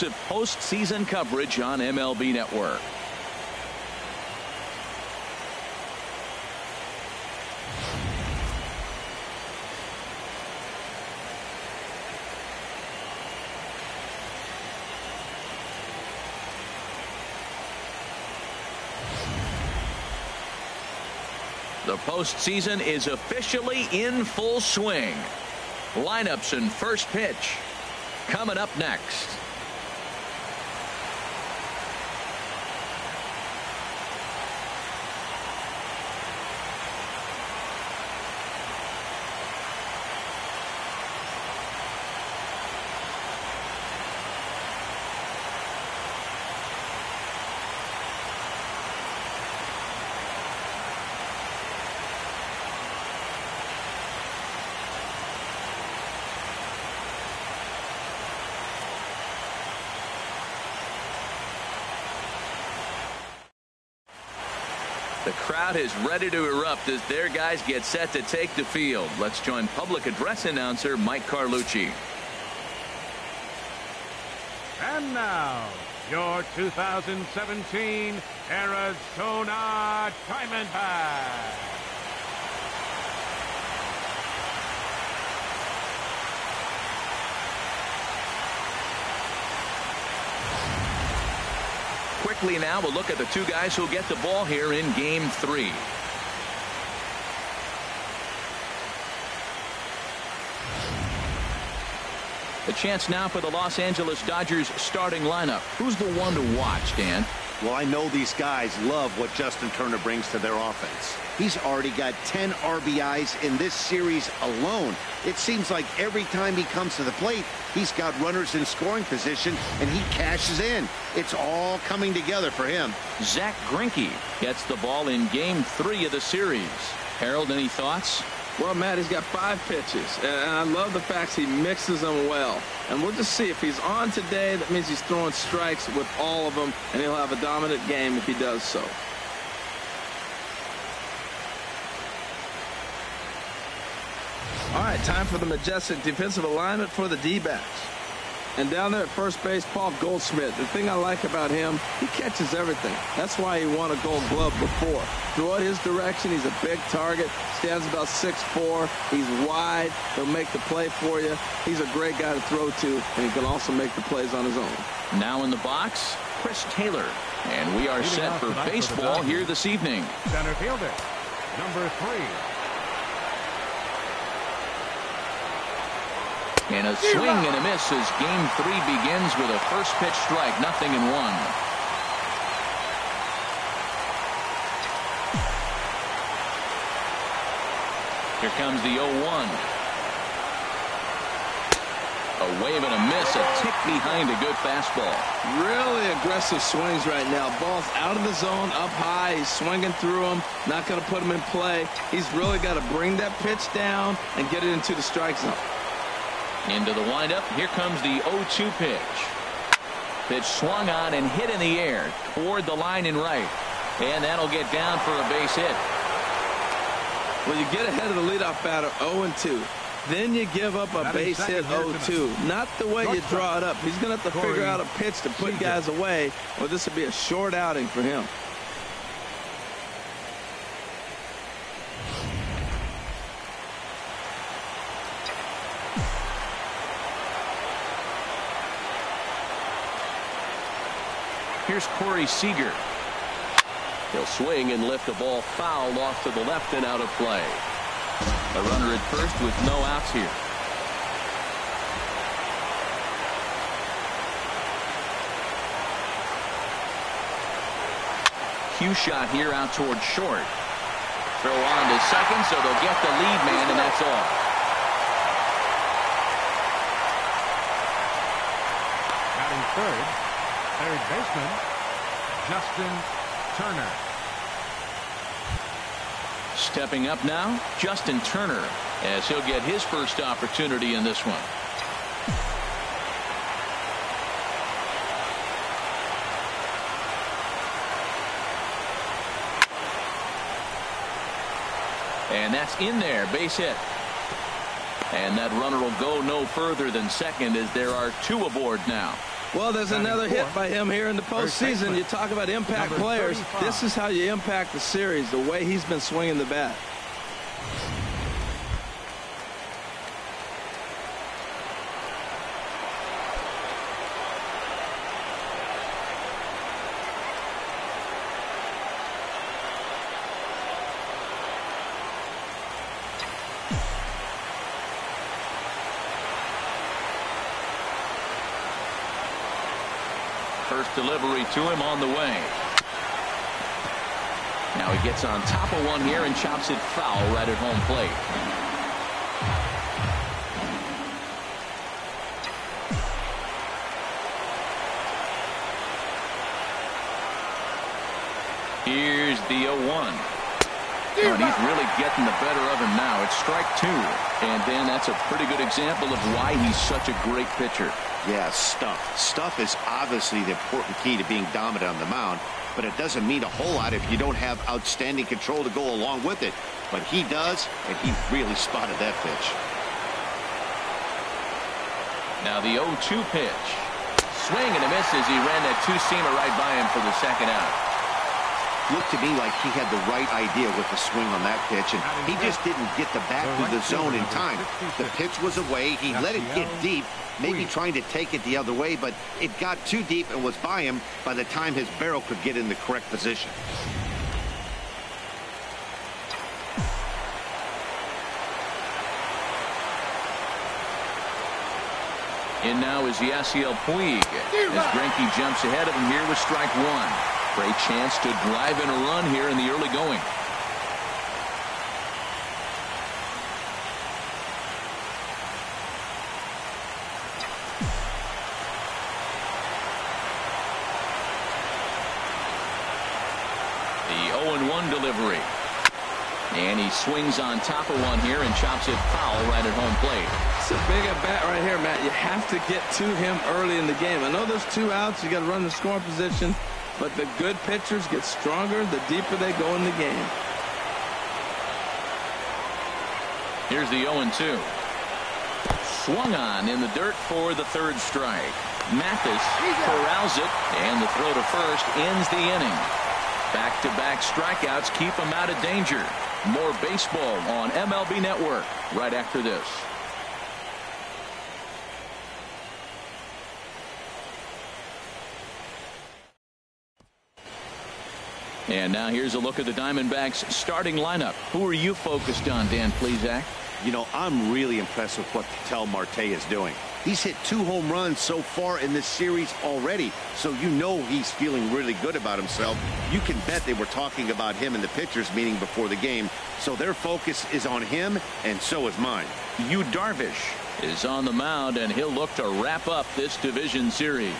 To postseason coverage on MLB Network. The postseason is officially in full swing. Lineups and first pitch coming up next. The crowd is ready to erupt as their guys get set to take the field. Let's join public address announcer Mike Carlucci. And now, your 2017 Arizona Diamondbacks. Quickly now, we'll look at the two guys who'll get the ball here in Game 3. A chance now for the Los Angeles Dodgers starting lineup. Who's the one to watch, Dan? Well, I know these guys love what Justin Turner brings to their offense. He's already got 10 RBIs in this series alone. It seems like every time he comes to the plate, he's got runners in scoring position, and he cashes in. It's all coming together for him. Zach Greinke gets the ball in Game 3 of the series. Harold, any thoughts? Well, Matt, he's got 5 pitches, and I love the fact he mixes them well. And we'll just see if he's on today. That means he's throwing strikes with all of them, and he'll have a dominant game if he does so. All right, time for the majestic defensive alignment for the D-backs. And down there at first base, Paul Goldschmidt. The thing I like about him, he catches everything. That's why he won a Gold Glove before. Throw it his direction. He's a big target. Stands about 6'4". He's wide. He'll make the play for you. He's a great guy to throw to, and he can also make the plays on his own. Now in the box, Chris Taylor. And we are set for baseball here this evening. Center fielder, number 3. And a swing and a miss as Game 3 begins with a first pitch strike, 0-1. Here comes the 0-1. A wave and a miss, a tick behind a good fastball. Really aggressive swings right now. Ball's out of the zone, up high. He's swinging through them, not going to put him in play. He's really got to bring that pitch down and get it into the strike zone. Into the windup. Here comes the 0-2 pitch. Pitch swung on and hit in the air toward the line and right. And that'll get down for a base hit. Well, you get ahead of the leadoff batter 0-2. Then you give up a base hit 0-2. Not the way you draw it up. He's going to have to figure out a pitch to put guys away, or this will be a short outing for him. Here's Corey Seager. He'll swing and lift the ball foul off to the left and out of play. A runner at first with no outs here. Cue shot here out toward short. Throw on to second, so they'll get the lead man, and that's all. Batting third baseman, Justin Turner. Stepping up now, Justin Turner, as he'll get his first opportunity in this one. And that's in there, base hit. And that runner will go no further than second as there are 2 aboard now. Well, there's another hit by him here in the postseason. You talk about impact players. This is how you impact the series, the way he's been swinging the bat. First delivery to him on the way. Now he gets on top of one here and chops it foul right at home plate. Here's the 0-1. And he's really getting the better of him now. It's strike two. And Dan, that's a pretty good example of why he's such a great pitcher. Yeah, stuff. Stuff is obviously the important key to being dominant on the mound, but it doesn't mean a whole lot if you don't have outstanding control to go along with it. But he does, and he really spotted that pitch. Now the 0-2 pitch. Swing and a miss as he ran that two-seamer right by him for the second out. Looked to me like he had the right idea with the swing on that pitch, and he just didn't get the bat through the zone in time. The pitch was away. He let it get deep, maybe trying to take it the other way, but it got too deep and was by him by the time his barrel could get in the correct position. And now is Yasiel Puig as Greinke jumps ahead of him here with strike one. Great chance to drive in a run here in the early going. The 0-1 delivery. And he swings on top of one here and chops it foul right at home plate. It's a big at bat right here, Matt. You have to get to him early in the game. I know there's 2 outs. You got to run the scoring position. But the good pitchers get stronger the deeper they go in the game. Here's the 0-2. Swung on in the dirt for the third strike. Mathis corrals it, and the throw to first ends the inning. Back-to-back strikeouts keep him out of danger. More baseball on MLB Network right after this. And now here's a look at the Diamondbacks starting lineup. Who are you focused on, Dan Plesac? You know, I'm really impressed with what Ketel Marte is doing. He's hit 2 home runs so far in this series already, so you know he's feeling really good about himself. You can bet they were talking about him in the pitchers meeting before the game, so their focus is on him, and so is mine. Yu Darvish is on the mound, and he'll look to wrap up this division series.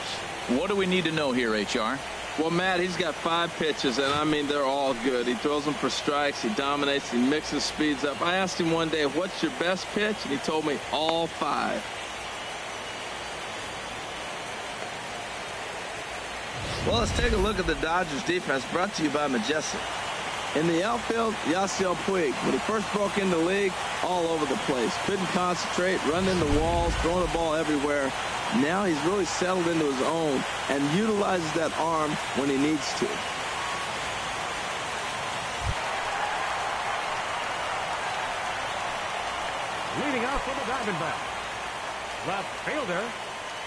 What do we need to know here, HR? Well, Matt, he's got 5 pitches, and I mean, they're all good. He throws them for strikes. He dominates. He mixes speeds up. I asked him one day, what's your best pitch? And he told me all 5. Well, let's take a look at the Dodgers defense, brought to you by Majestic. In the outfield, Yasiel Puig. When he first broke into the league, all over the place. Couldn't concentrate, running into walls, throwing the ball everywhere. Now he's really settled into his own and utilizes that arm when he needs to. Leading off for the Diamondbacks, left fielder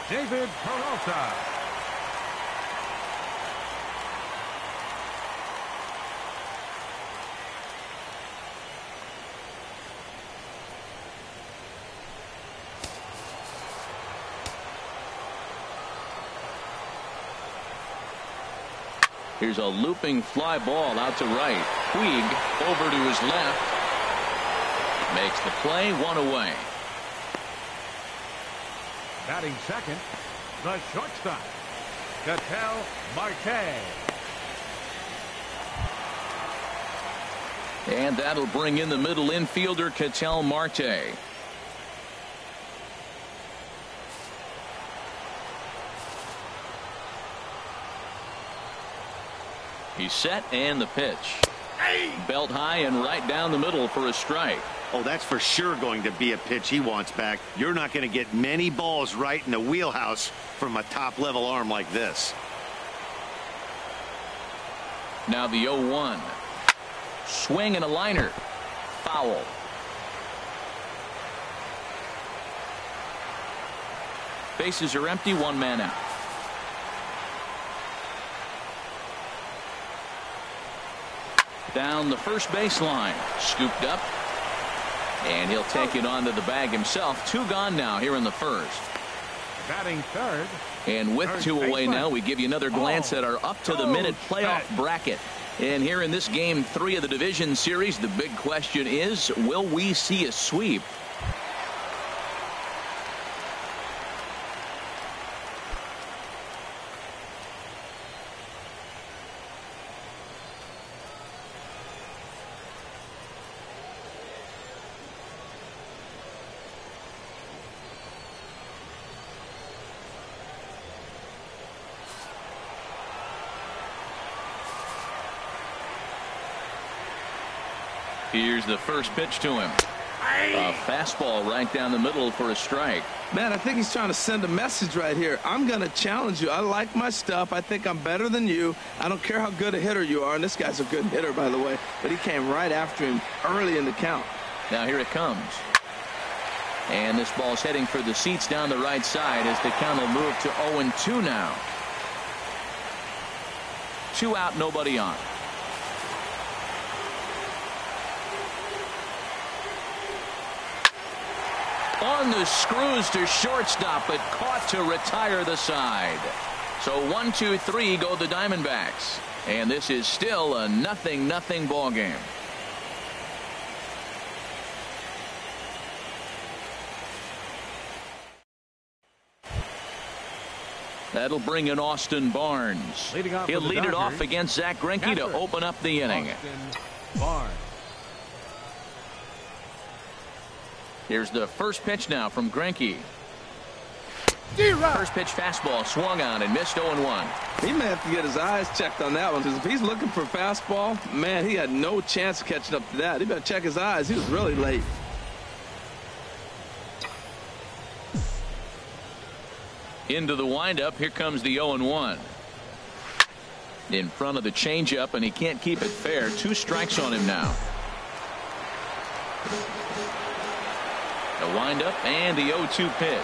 David Peralta. Here's a looping fly ball out to right. Puig over to his left. Makes the play, 1 away. Batting second, the shortstop, Ketel Marte. And that'll bring in the middle infielder, Ketel Marte. He's set, and the pitch. Belt high and right down the middle for a strike. Oh, that's for sure going to be a pitch he wants back. You're not going to get many balls right in the wheelhouse from a top-level arm like this. Now the 0-1. Swing and a liner. Foul. Bases are empty, one man out. Down the first baseline. Scooped up. And he'll take it onto the bag himself. 2 gone now here in the first. Batting third. And with 2 away now, we give you another glance at our up-to-the-minute playoff bracket. And here in this Game 3 of the division series, the big question is, will we see a sweep? Here's the first pitch to him. A fastball right down the middle for a strike. Man, I think he's trying to send a message right here. I'm going to challenge you. I like my stuff. I think I'm better than you. I don't care how good a hitter you are. And this guy's a good hitter, by the way. But he came right after him early in the count. Now here it comes. And this ball's heading for the seats down the right side as the count will move to 0-2 now. 2 out, nobody on. On the screws to shortstop, but caught to retire the side. So 1-2-3 go the Diamondbacks. And this is still a 0-0 ball game. That'll bring in Austin Barnes. He'll lead it off against Zach Greinke to open up the inning. Barnes. Here's the first pitch now from Greinke. First pitch fastball swung on and missed 0-1. He may have to get his eyes checked on that one, because if he's looking for fastball, man, he had no chance of catching up to that. He better check his eyes. He was really late. Into the windup. Here comes the 0-1. In front of the changeup, and he can't keep it fair. 2 strikes on him now. The windup and the 0-2 pitch.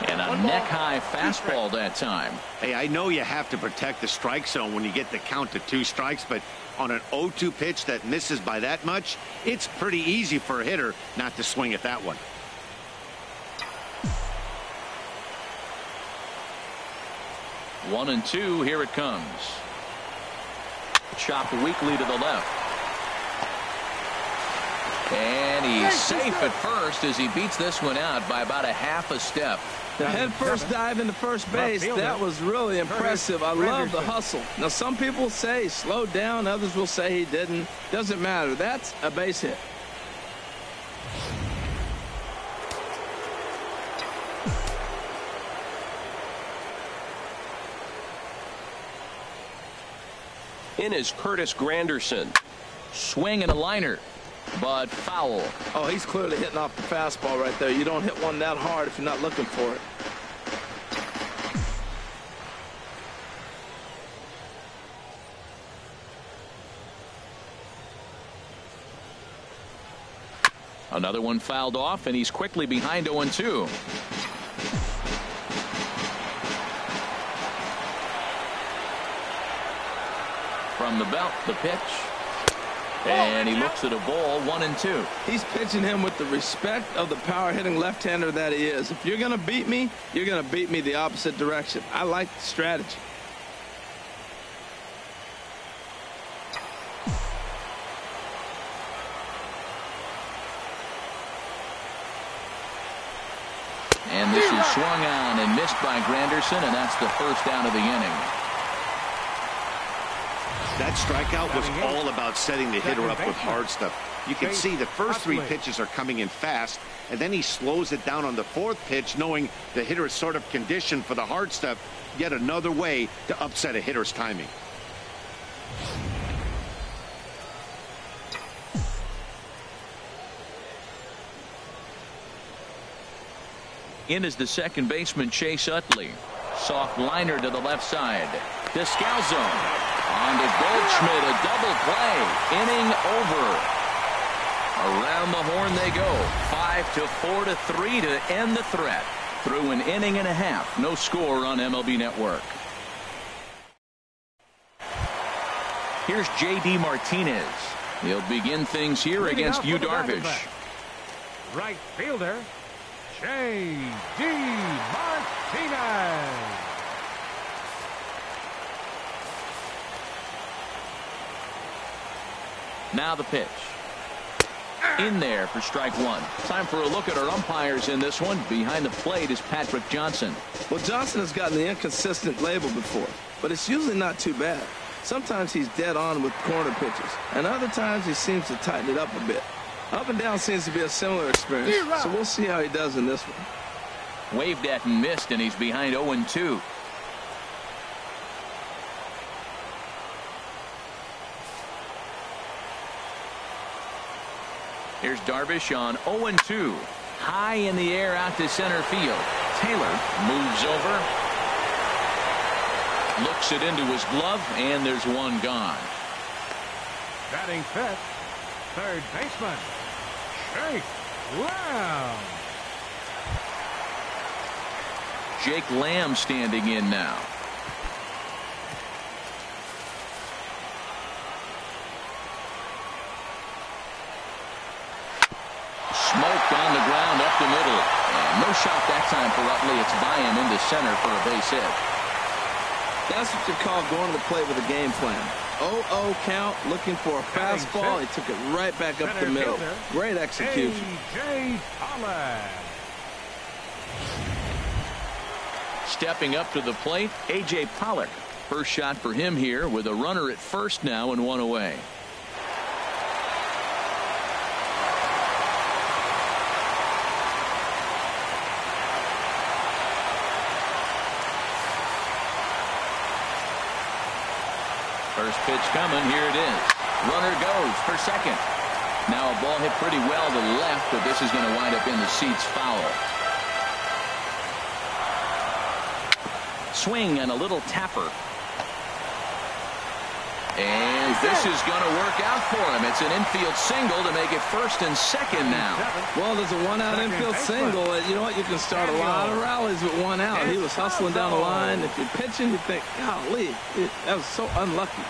And a neck-high fastball that time. Hey, I know you have to protect the strike zone when you get the count to 2 strikes, but on an 0-2 pitch that misses by that much, it's pretty easy for a hitter not to swing at that one. One and 2, here it comes. Chopped weakly to the left. And he's safe at first as he beats this one out by about a half a step. The head first dive into first base, that was really impressive. I love the hustle. Now, some people say he slowed down. Others will say he didn't. Doesn't matter. That's a base hit. In is Curtis Granderson. Swing and a liner, but foul. Oh, he's clearly hitting off the fastball right there. You don't hit one that hard if you're not looking for it. Another one fouled off, and he's quickly behind 0-2. From the belt, the pitch. And he looks at a ball, 1-2. He's pitching him with the respect of the power-hitting left-hander that he is. If you're going to beat me, you're going to beat me the opposite direction. I like the strategy. And this is swung on and missed by Granderson, and that's the first out of the inning. That strikeout was all about setting the hitter up with hard stuff. You can see the first 3 pitches are coming in fast, and then he slows it down on the 4th pitch, knowing the hitter is sort of conditioned for the hard stuff. Yet another way to upset a hitter's timing. In is the second baseman, Chase Utley. Soft liner to the left side. Descalzo on to Goldschmidt. A double play. Inning over. Around the horn they go. 5-4 to 3 to end the threat. Through an inning and a half. No score on MLB Network. Here's J.D. Martinez. He'll begin things here against Yu Darvish. Right fielder, J.D. Martinez. Now the pitch. In there for strike one. Time for a look at our umpires in this one. Behind the plate is Patrick Johnson. Well, Johnson has gotten the inconsistent label before, but it's usually not too bad. Sometimes he's dead on with corner pitches, and other times he seems to tighten it up a bit. Up and down seems to be a similar experience, so we'll see how he does in this one. Waved at and missed, and he's behind 0-2. Here's Darvish on 0-2. High in the air out to center field. Taylor moves over. Looks it into his glove, and there's one gone. Batting fifth, third baseman, Jake Lamb. Jake Lamb standing in now. Smoked on the ground up the middle. And no shot that time for Utley. It's by him into center for a base hit. That's what you call going to the plate with a game plan. 0-0 count, looking for a fastball. He took it right back up the middle. Great execution. A.J. Pollock. Stepping up to the plate, A.J. Pollock. First shot for him here with a runner at first now and one away. First pitch coming. Here it is. Runner goes for second. Now a ball hit pretty well to the left, but this is going to wind up in the seats foul. Swing and a little tapper. And this is going to work out for him. It's an infield single to make it first and second now. Well, there's a one-out infield single. You know what? You can start a lot of rallies with one out. He was hustling down the line. If you're pitching, you think, golly, that was so unlucky.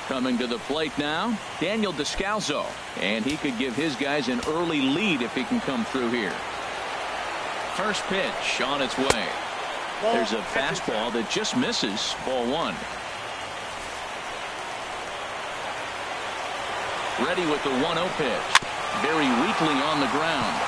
Coming to the plate now, Daniel Descalzo. And he could give his guys an early lead if he can come through here. First pitch on its way. There's a fastball that just misses. Ball one. Ready with the 1-0 pitch. Very weakly on the ground.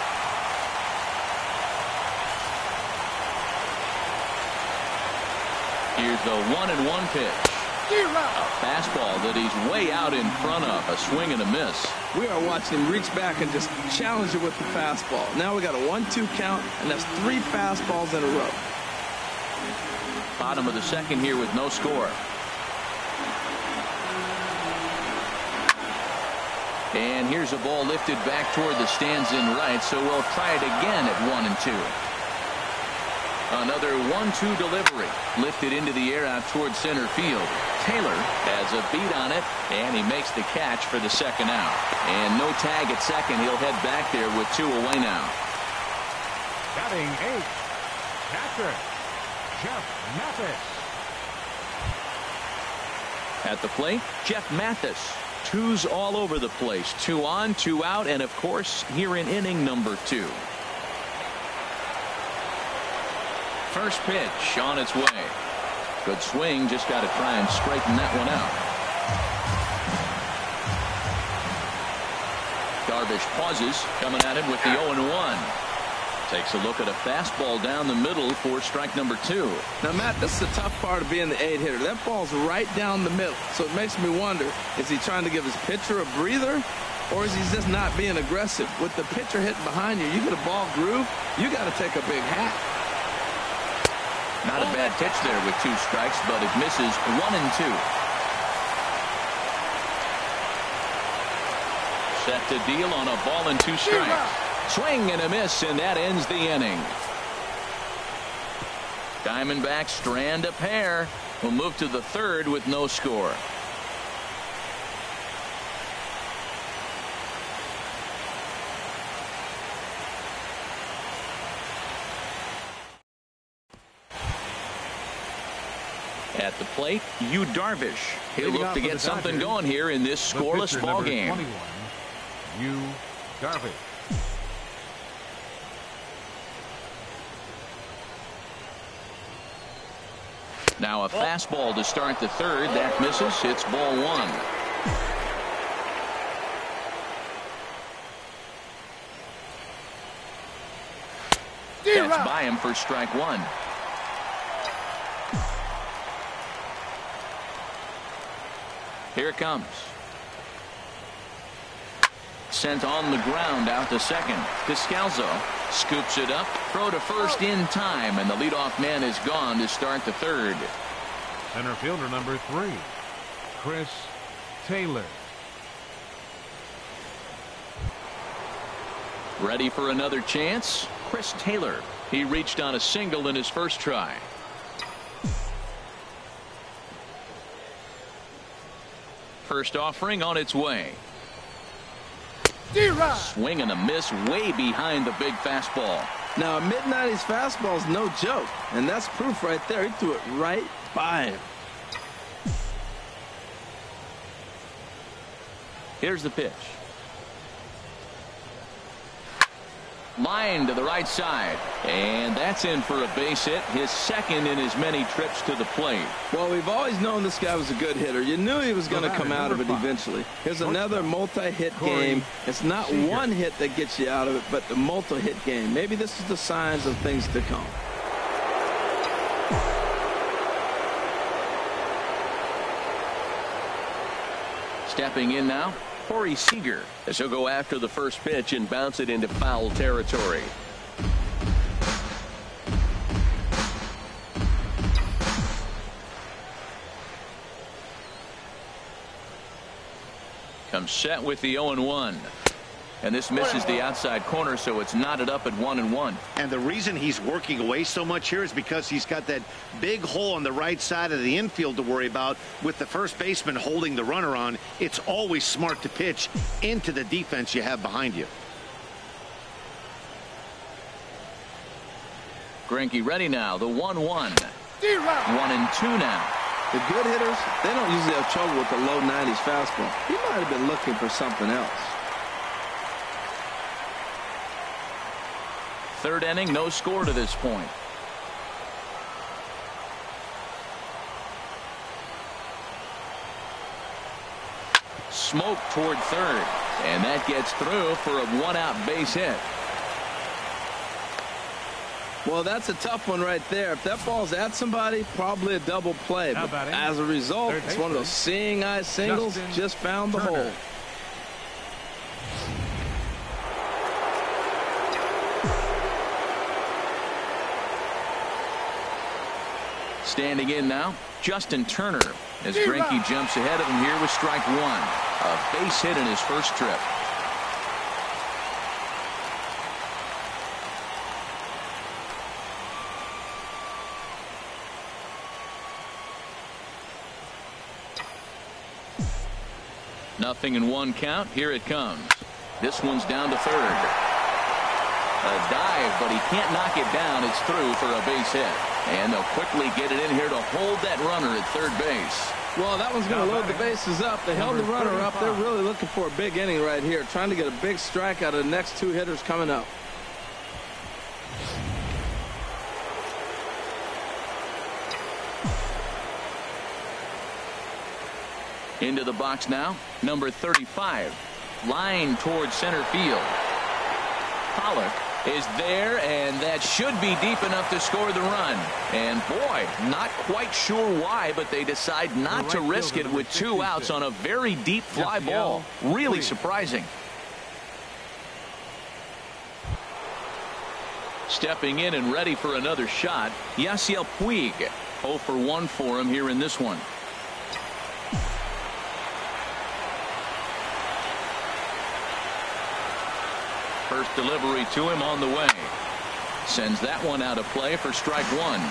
Here's the 1-1 pitch. A fastball that he's way out in front of. A swing and a miss. We are watching him reach back and just challenge it with the fastball. Now we got a 1-2 count, and that's 3 fastballs in a row. Bottom of the second here with no score. And here's a ball lifted back toward the stands in right, so we'll try it again at 1-2. Another 1-2 delivery. Lifted into the air out toward center field. Taylor has a beat on it, and he makes the catch for the second out. And no tag at second. He'll head back there with 2 away now. Batting eighth, catcher, Jeff Mathis. At the plate, Jeff Mathis. 2's all over the place. 2 on, 2 out, and of course here in inning number 2. First pitch on its way. Good swing, just got to try and straighten that one out. Darvish pauses, coming at him with the 0-1. Takes a look at a fastball down the middle for strike number 2. Now, Matt, this is the tough part of being the 8-hitter. That ball's right down the middle. So it makes me wonder, is he trying to give his pitcher a breather, or is he just not being aggressive? With the pitcher hitting behind you, you get a ball groove, you got to take a big hat. Not a bad pitch there with 2 strikes, but it misses 1-2. Set to deal on a ball and 2 strikes. Swing and a miss, and that ends the inning. Diamondbacks strand a pair. We'll move to the third with no score. At the plate, Yu Darvish. He'll look to get something going here in this scoreless ball game. 21, Yu Darvish. Now a fastball to start the third. That misses. It's ball one. That's by him for strike one. Here it comes. Sent on the ground out to second. Descalzo scoops it up. Throw to first in time, and the leadoff man is gone to start the third. Center fielder number 3, Chris Taylor. Ready for another chance? Chris Taylor. He reached on a single in his first try. First offering on its way. Swing and a miss way behind the big fastball. Now, a mid-90s fastball is no joke, and that's proof right there. He threw it right by him. Here's the pitch. Line to the right side, and that's in for a base hit, his second in his many trips to the plate. Well, we've always known this guy was a good hitter. You knew he was going to come out of it eventually. Here's another multi-hit game. It's not one hit that gets you out of it, but the multi-hit game. Maybe this is the signs of things to come. Stepping in now, Corey Seager, as he'll go after the first pitch and bounce it into foul territory. Comes set with the 0-1. And this misses the outside corner, so it's knotted up at 1-1. And the reason he's working away so much here is because he's got that big hole on the right side of the infield to worry about. With the first baseman holding the runner on, it's always smart to pitch into the defense you have behind you. Greinke ready now, the 1-1. 1-2 now. The good hitters, they don't usually have trouble with the low 90s fastball. He might have been looking for something else. Third inning, no score to this point. Smoke toward third, and that gets through for a one-out base hit. Well, that's a tough one right there. If that ball's at somebody, probably a double play. But as a result, it's one of those seeing eye singles. Just found the hole. Standing in now, Justin Turner, as Greinke jumps ahead of him here with strike one. A base hit in his first trip. Nothing in one count. Here it comes. This one's down to third. A dive, but he can't knock it down. It's through for a base hit. And they'll quickly get it in here to hold that runner at third base. Well, that one's going to load the bases up. They held the runner up. They're really looking for a big inning right here, trying to get a big strike out of the next two hitters coming up. Into the box now, number 35. Line towards center field. Pollock is there, and that should be deep enough to score the run. And boy, not quite sure why, but they decide not to risk it with two outs on a very deep fly ball. Really surprising. Stepping in and ready for another shot, Yasiel Puig. 0 for 1 for him here in this one. First delivery to him on the way. Sends that one out of play for strike one.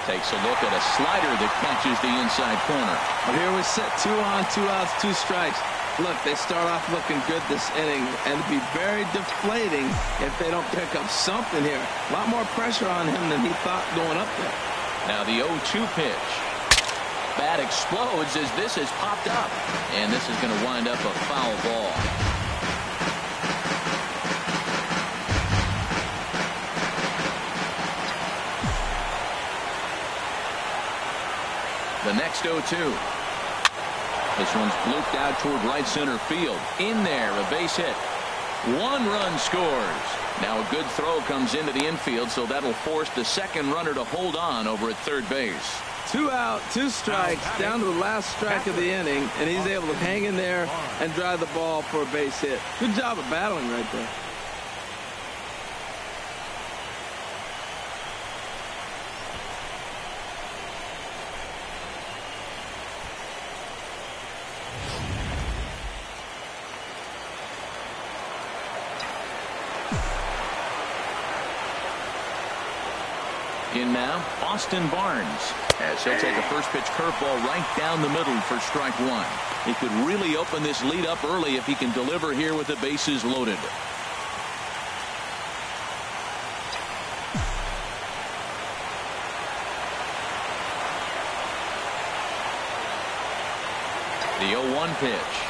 Takes a look at a slider that catches the inside corner. Well, here we sit, 2 on, 2 outs, 2 strikes. Look, they start off looking good this inning, and it'd be very deflating if they don't pick up something here. A lot more pressure on him than he thought going up there. Now the 0-2 pitch. Bat explodes as this has popped up, and this is going to wind up a foul ball. The next 0-2. This one's blooped out toward right center field. In there, a base hit. 1 run scores. Now a good throw comes into the infield, so that'll force the second runner to hold on over at third base. 2 out, 2 strikes, down to the last strike of the inning, and he's able to hang in there and drive the ball for a base hit. Good job of battling right there. In now, Austin Barnes, as he'll take a first pitch curveball right down the middle for strike one. He could really open this lead up early if he can deliver here with the bases loaded. The 0-1 pitch.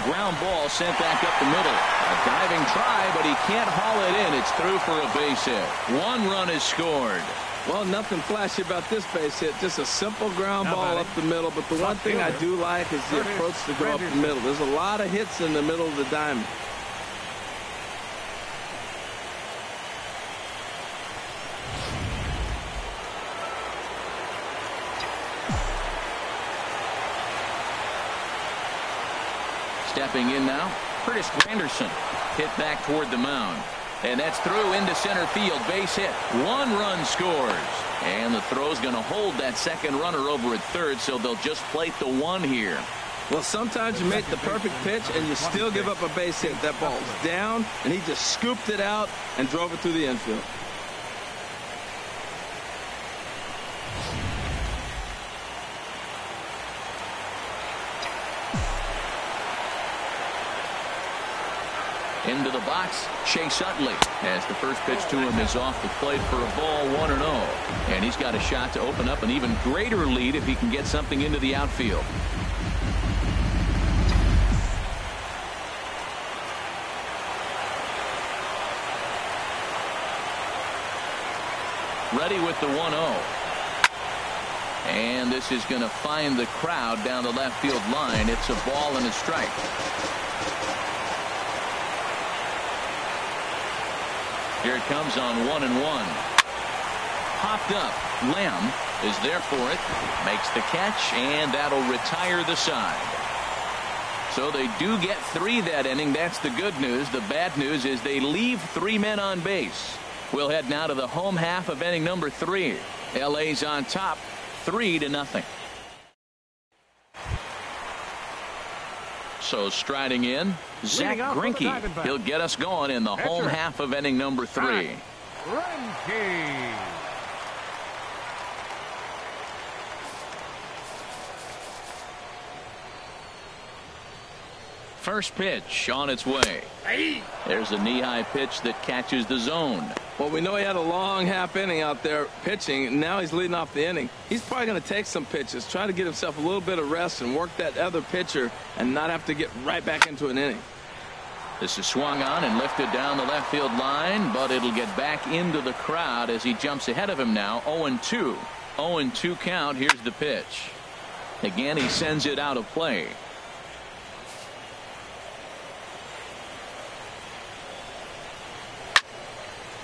Ground ball sent back up the middle. A diving try, but he can't haul it in. It's through for a base hit. 1 run is scored. Well, nothing flashy about this base hit. Just a simple ground ball up the middle. But the one thing I do like is the approach to go up the middle. There's a lot of hits in the middle of the diamond. Stepping in now, Curtis Granderson. Hit back toward the mound. And that's through into center field. Base hit. 1 run scores. And the throw's going to hold that second runner over at third, so they'll just plate the 1 here. Well, sometimes you make the perfect pitch and you still give up a base hit. That ball's down, and he just scooped it out and drove it through the infield. Into the box, Chase Utley, as the first pitch to him is off the plate for a ball, 1-0. And he's got a shot to open up an even greater lead if he can get something into the outfield. Ready with the 1-0. And this is going to find the crowd down the left field line. It's a ball and a strike. Here it comes on 1-1. Popped up. Lamb is there for it. Makes the catch, and that'll retire the side. So they do get 3 that inning. That's the good news. The bad news is they leave 3 men on base. We'll head now to the home half of inning number 3. LA's on top, 3-0. So striding in, Zach Greinke. He'll get us going in the home half of inning number 3. Greinke. First pitch on its way. There's a knee-high pitch that catches the zone. Well, we know he had a long half inning out there pitching, and now he's leading off the inning. He's probably going to take some pitches, try to get himself a little bit of rest and work that other pitcher and not have to get right back into an inning. This is swung on and lifted down the left field line, but it'll get back into the crowd as he jumps ahead of him now. 0-2. 0-2 count. Here's the pitch. Again, he sends it out of play.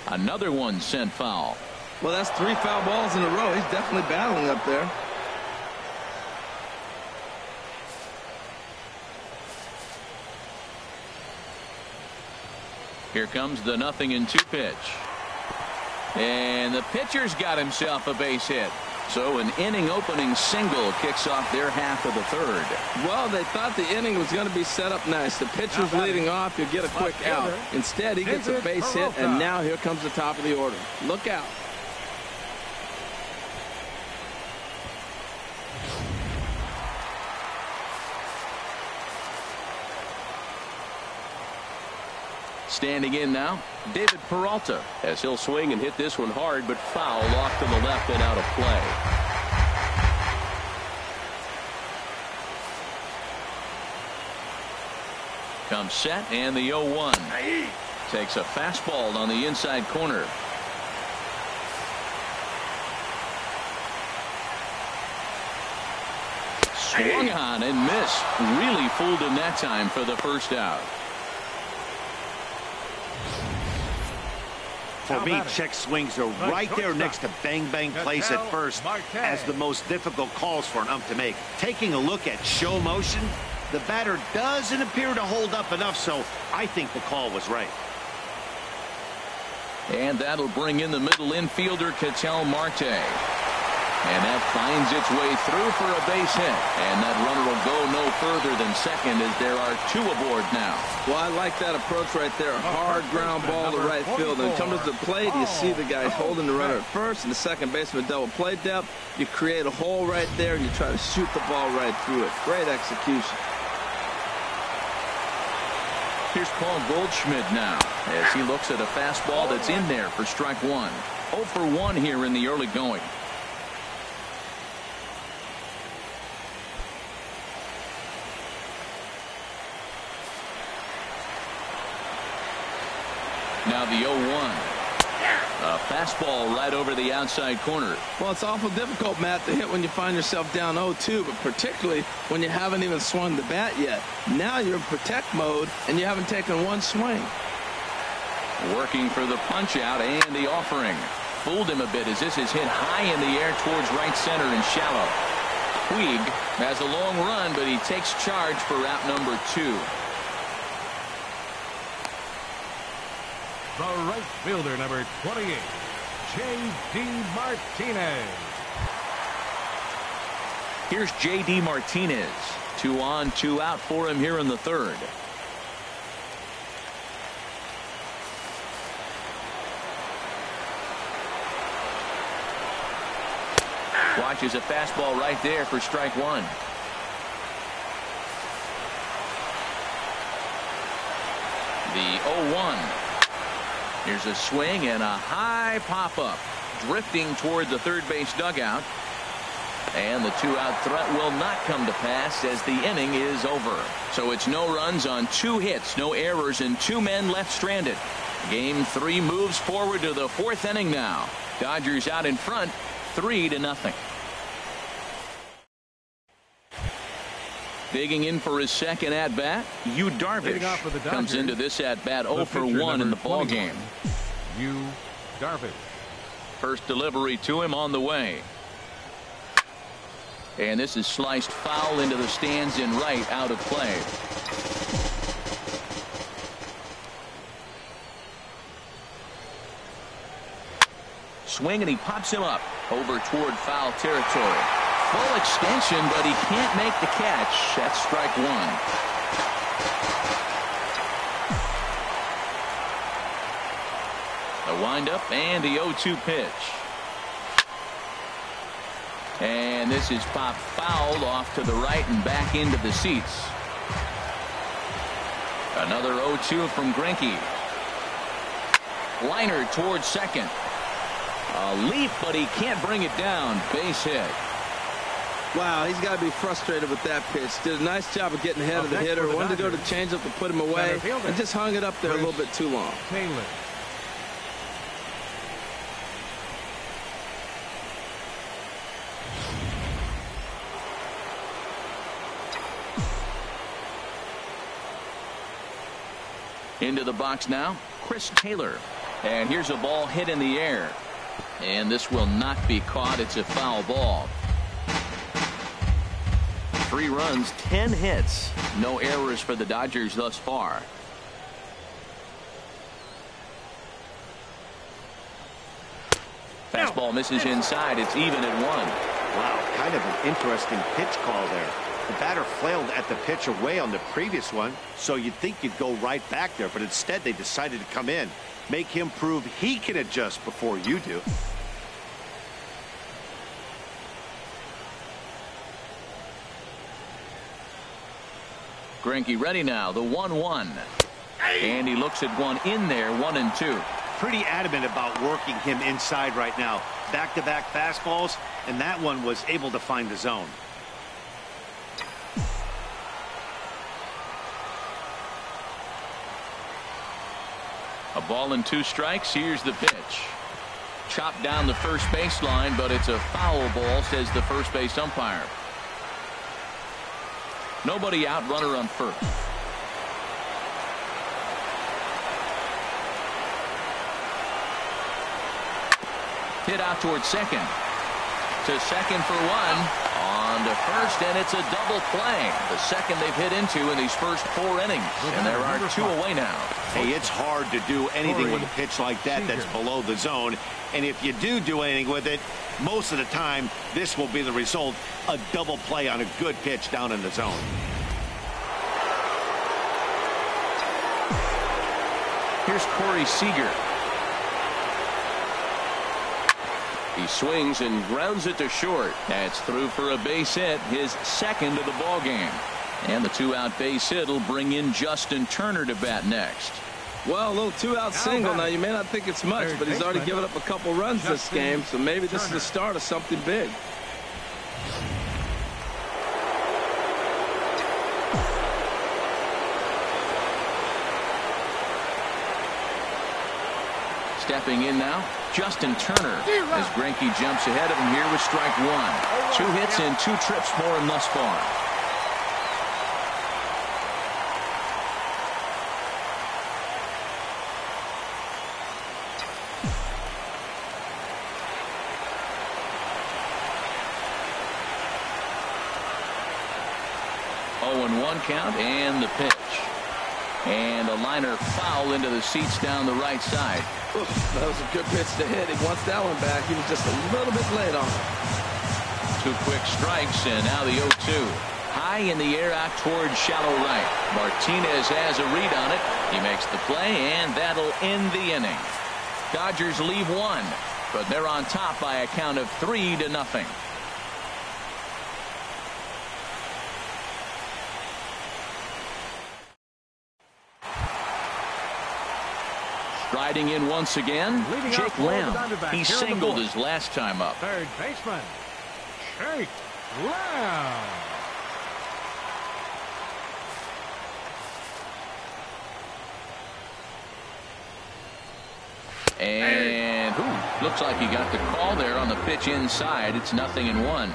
Another one sent foul. Well, that's 3 foul balls in a row. He's definitely battling up there. Here comes the 0-2 pitch. And the pitcher's got himself a base hit. So an inning-opening single kicks off their half of the third. Well, they thought the inning was going to be set up nice. The pitcher's leading off. You'll get a quick out. Instead, he gets a base hit, and now here comes the top of the order. Look out. Standing in now, David Peralta, as he'll swing and hit this one hard, but foul off to the left and out of play. Comes set, and the 0-1. Takes a fastball on the inside corner. Swung on and missed. Really fooled him that time for the first out. For me, check swings are right there next to bang-bang plays at first as the most difficult calls for an ump to make. Taking a look at show motion, the batter doesn't appear to hold up enough, so I think the call was right. And that'll bring in the middle infielder, Ketel Marte. And that finds its way through for a base hit. And that runner will go no further than second as there are two aboard now. Well, I like that approach right there. A hard ground ball to right field. And comes to the plate, you see the guy holding the runner at first and the second baseman double play depth. You create a hole right there and you try to shoot the ball right through it. Great execution. Here's Paul Goldschmidt now as he looks at a fastball that's in there for strike one. 0 for 1 here in the early going. Now the 0-1. A fastball right over the outside corner. Well, it's awful difficult, Matt, to hit when you find yourself down 0-2, but particularly when you haven't even swung the bat yet. Now you're in protect mode, and you haven't taken one swing. Working for the punch out and the offering. Fooled him a bit as this is hit high in the air towards right center and shallow. Puig has a long run, but he takes charge for out number 2. The right fielder, number 28, J.D. Martinez. Here's J.D. Martinez. 2 on, 2 out for him here in the third. Watches a fastball right there for strike one. The 0-1. Here's a swing and a high pop-up. Drifting toward the third base dugout. And the 2-out threat will not come to pass as the inning is over. So it's no runs on 2 hits, no errors, and 2 men left stranded. Game 3 moves forward to the 4th inning now. Dodgers out in front, 3-0. Digging in for his second at-bat, Yu Darvish comes into this at-bat 0 for 1 in the ballgame. Yu Darvish. First delivery to him on the way. And this is sliced foul into the stands in right, out of play. Swing and he pops him up over toward foul territory. Full extension, but he can't make the catch. That's strike one. The windup and the 0-2 pitch. And this is popped foul off to the right and back into the seats. Another 0-2 from Greinke. Liner towards second. A leap, but he can't bring it down. Base hit. Wow, he's got to be frustrated with that pitch. Did a nice job of getting ahead of the hitter. Wanted to go to changeup to put him away, and just hung it up there a little bit too long. Taylor. Into the box now, Chris Taylor. And here's a ball hit in the air. And this will not be caught. It's a foul ball. 3 runs, 10 hits. No errors for the Dodgers thus far. Fastball misses inside. It's even at 1. Wow, kind of an interesting pitch call there. The batter flailed at the pitch away on the previous one, so you'd think you'd go right back there, but instead they decided to come in. Make him prove he can adjust before you do. Greinke ready now, the 1-1. And he looks at one in there, 1-2. Pretty adamant about working him inside right now. Back-to-back fastballs, and that one was able to find the zone. A ball and 2 strikes. Here's the pitch. Chopped down the first baseline, but it's a foul ball, says the first base umpire. Nobody out, runner on first. Hit out towards second. To second for 1. On to first, and it's a double play. The second they've hit into in these first 4 innings. And there are 2 away now. Hey, it's hard to do anything with a pitch like that that's below the zone. And if you do anything with it, most of the time, this will be the result. A double play on a good pitch down in the zone. Here's Corey Seager. He swings and grounds it to short. That's through for a base hit, his second of the ball game. And the 2-out base hit will bring in Justin Turner to bat next. Well, a little 2-out single. Now, you may not think it's much, but he's already given up a couple runs this game, so maybe this is the start of something big. Stepping in now, Justin Turner, as Greinke jumps ahead of him here with strike 1. 2 hits and 2 trips for him thus far. Oh, 1 count, and the pitch. And a liner foul into the seats down the right side. Oof, that was a good pitch to hit. He wants that one back. He was just a little bit late on it. 2 quick strikes, and now the 0-2. High in the air out towards shallow right. Martinez has a read on it. He makes the play, and that'll end the inning. Dodgers leave 1, but they're on top by a count of 3-0. Riding in once again, Jake Lamb. He singled his last time up. Third baseman, Jake Lamb. And looks like he got the call there on the pitch inside. It's 0-1.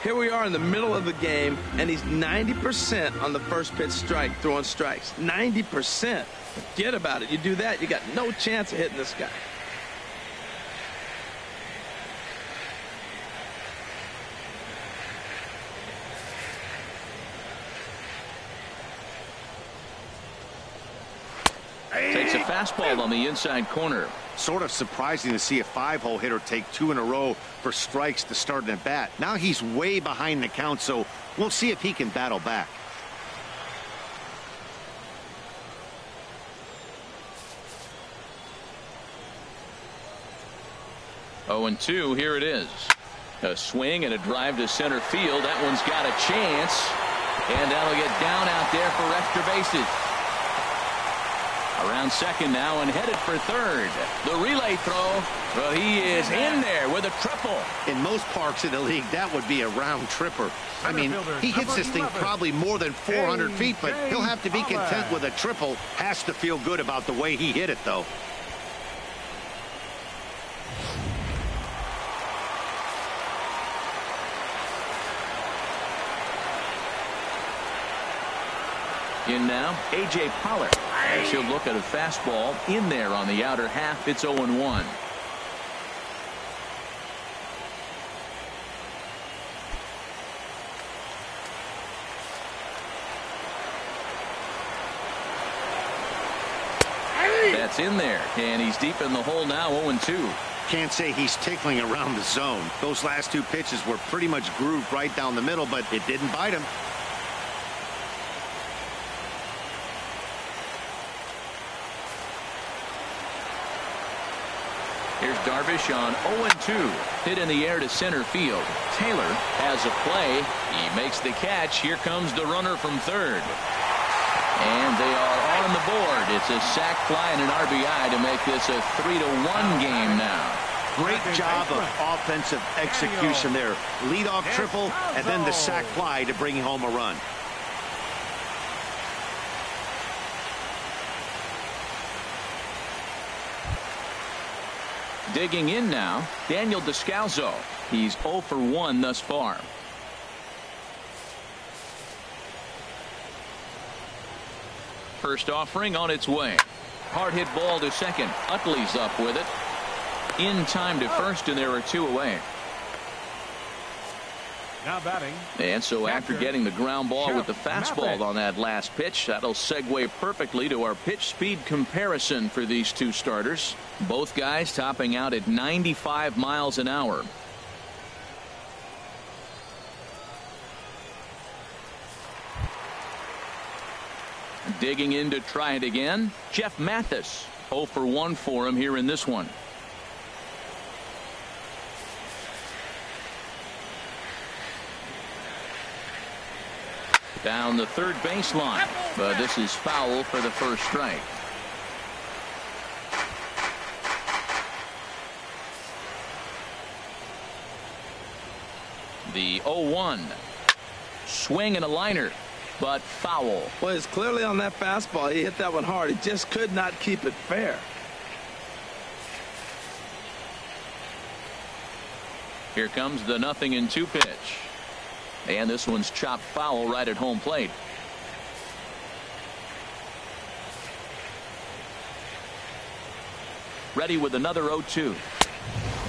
Here we are in the middle of the game, and he's 90% on the first pitch strike, throwing strikes. 90%. Forget about it. You do that, you got no chance of hitting this guy. Takes a fastball on the inside corner. Sort of surprising to see a 5-hole hitter take 2 in a row for strikes to start an at-bat. Now he's way behind the count, so we'll see if he can battle back. Oh, 2, here it is. A swing and a drive to center field. That one's got a chance. And that'll get down out there for extra bases. Around second now and headed for third. The relay throw. Well, he is in there with a triple. In most parks in the league, that would be a round tripper. I mean, he hits this thing probably more than 400 feet, but he'll have to be content with a triple. Has to feel good about the way he hit it, though. In now, A.J. Pollard. As he'll look at a fastball in there on the outer half. It's 0-1. That's in there, and he's deep in the hole now. 0-2. Can't say he's tickling around the zone. Those last two pitches were pretty much grooved right down the middle, but it didn't bite him. Here's Darvish on 0-2. Hit in the air to center field. Taylor has a play. He makes the catch. Here comes the runner from third. And they are on the board. It's a sac fly and an RBI to make this a 3-1 game now. Great job of offensive execution there. Leadoff triple and then the sac fly to bring home a run. Digging in now, Daniel Descalso. He's 0 for 1 thus far. First offering on its way. Hard hit ball to second. Utley's up with it. In time to first, and there are 2 away. Now batting. And so after getting the ground ball with the fastball on that last pitch, that'll segue perfectly to our pitch speed comparison for these two starters. Both guys topping out at 95 miles an hour. Digging in to try it again, Jeff Mathis. 0 for 1 for him here in this one. Down the third baseline, but this is foul for the first strike. The 0-1. Swing and a liner, but foul. Well, it's clearly on that fastball. He hit that one hard. He just could not keep it fair. Here comes the 0-2 pitch. And this one's chopped foul right at home plate. Ready with another 0-2.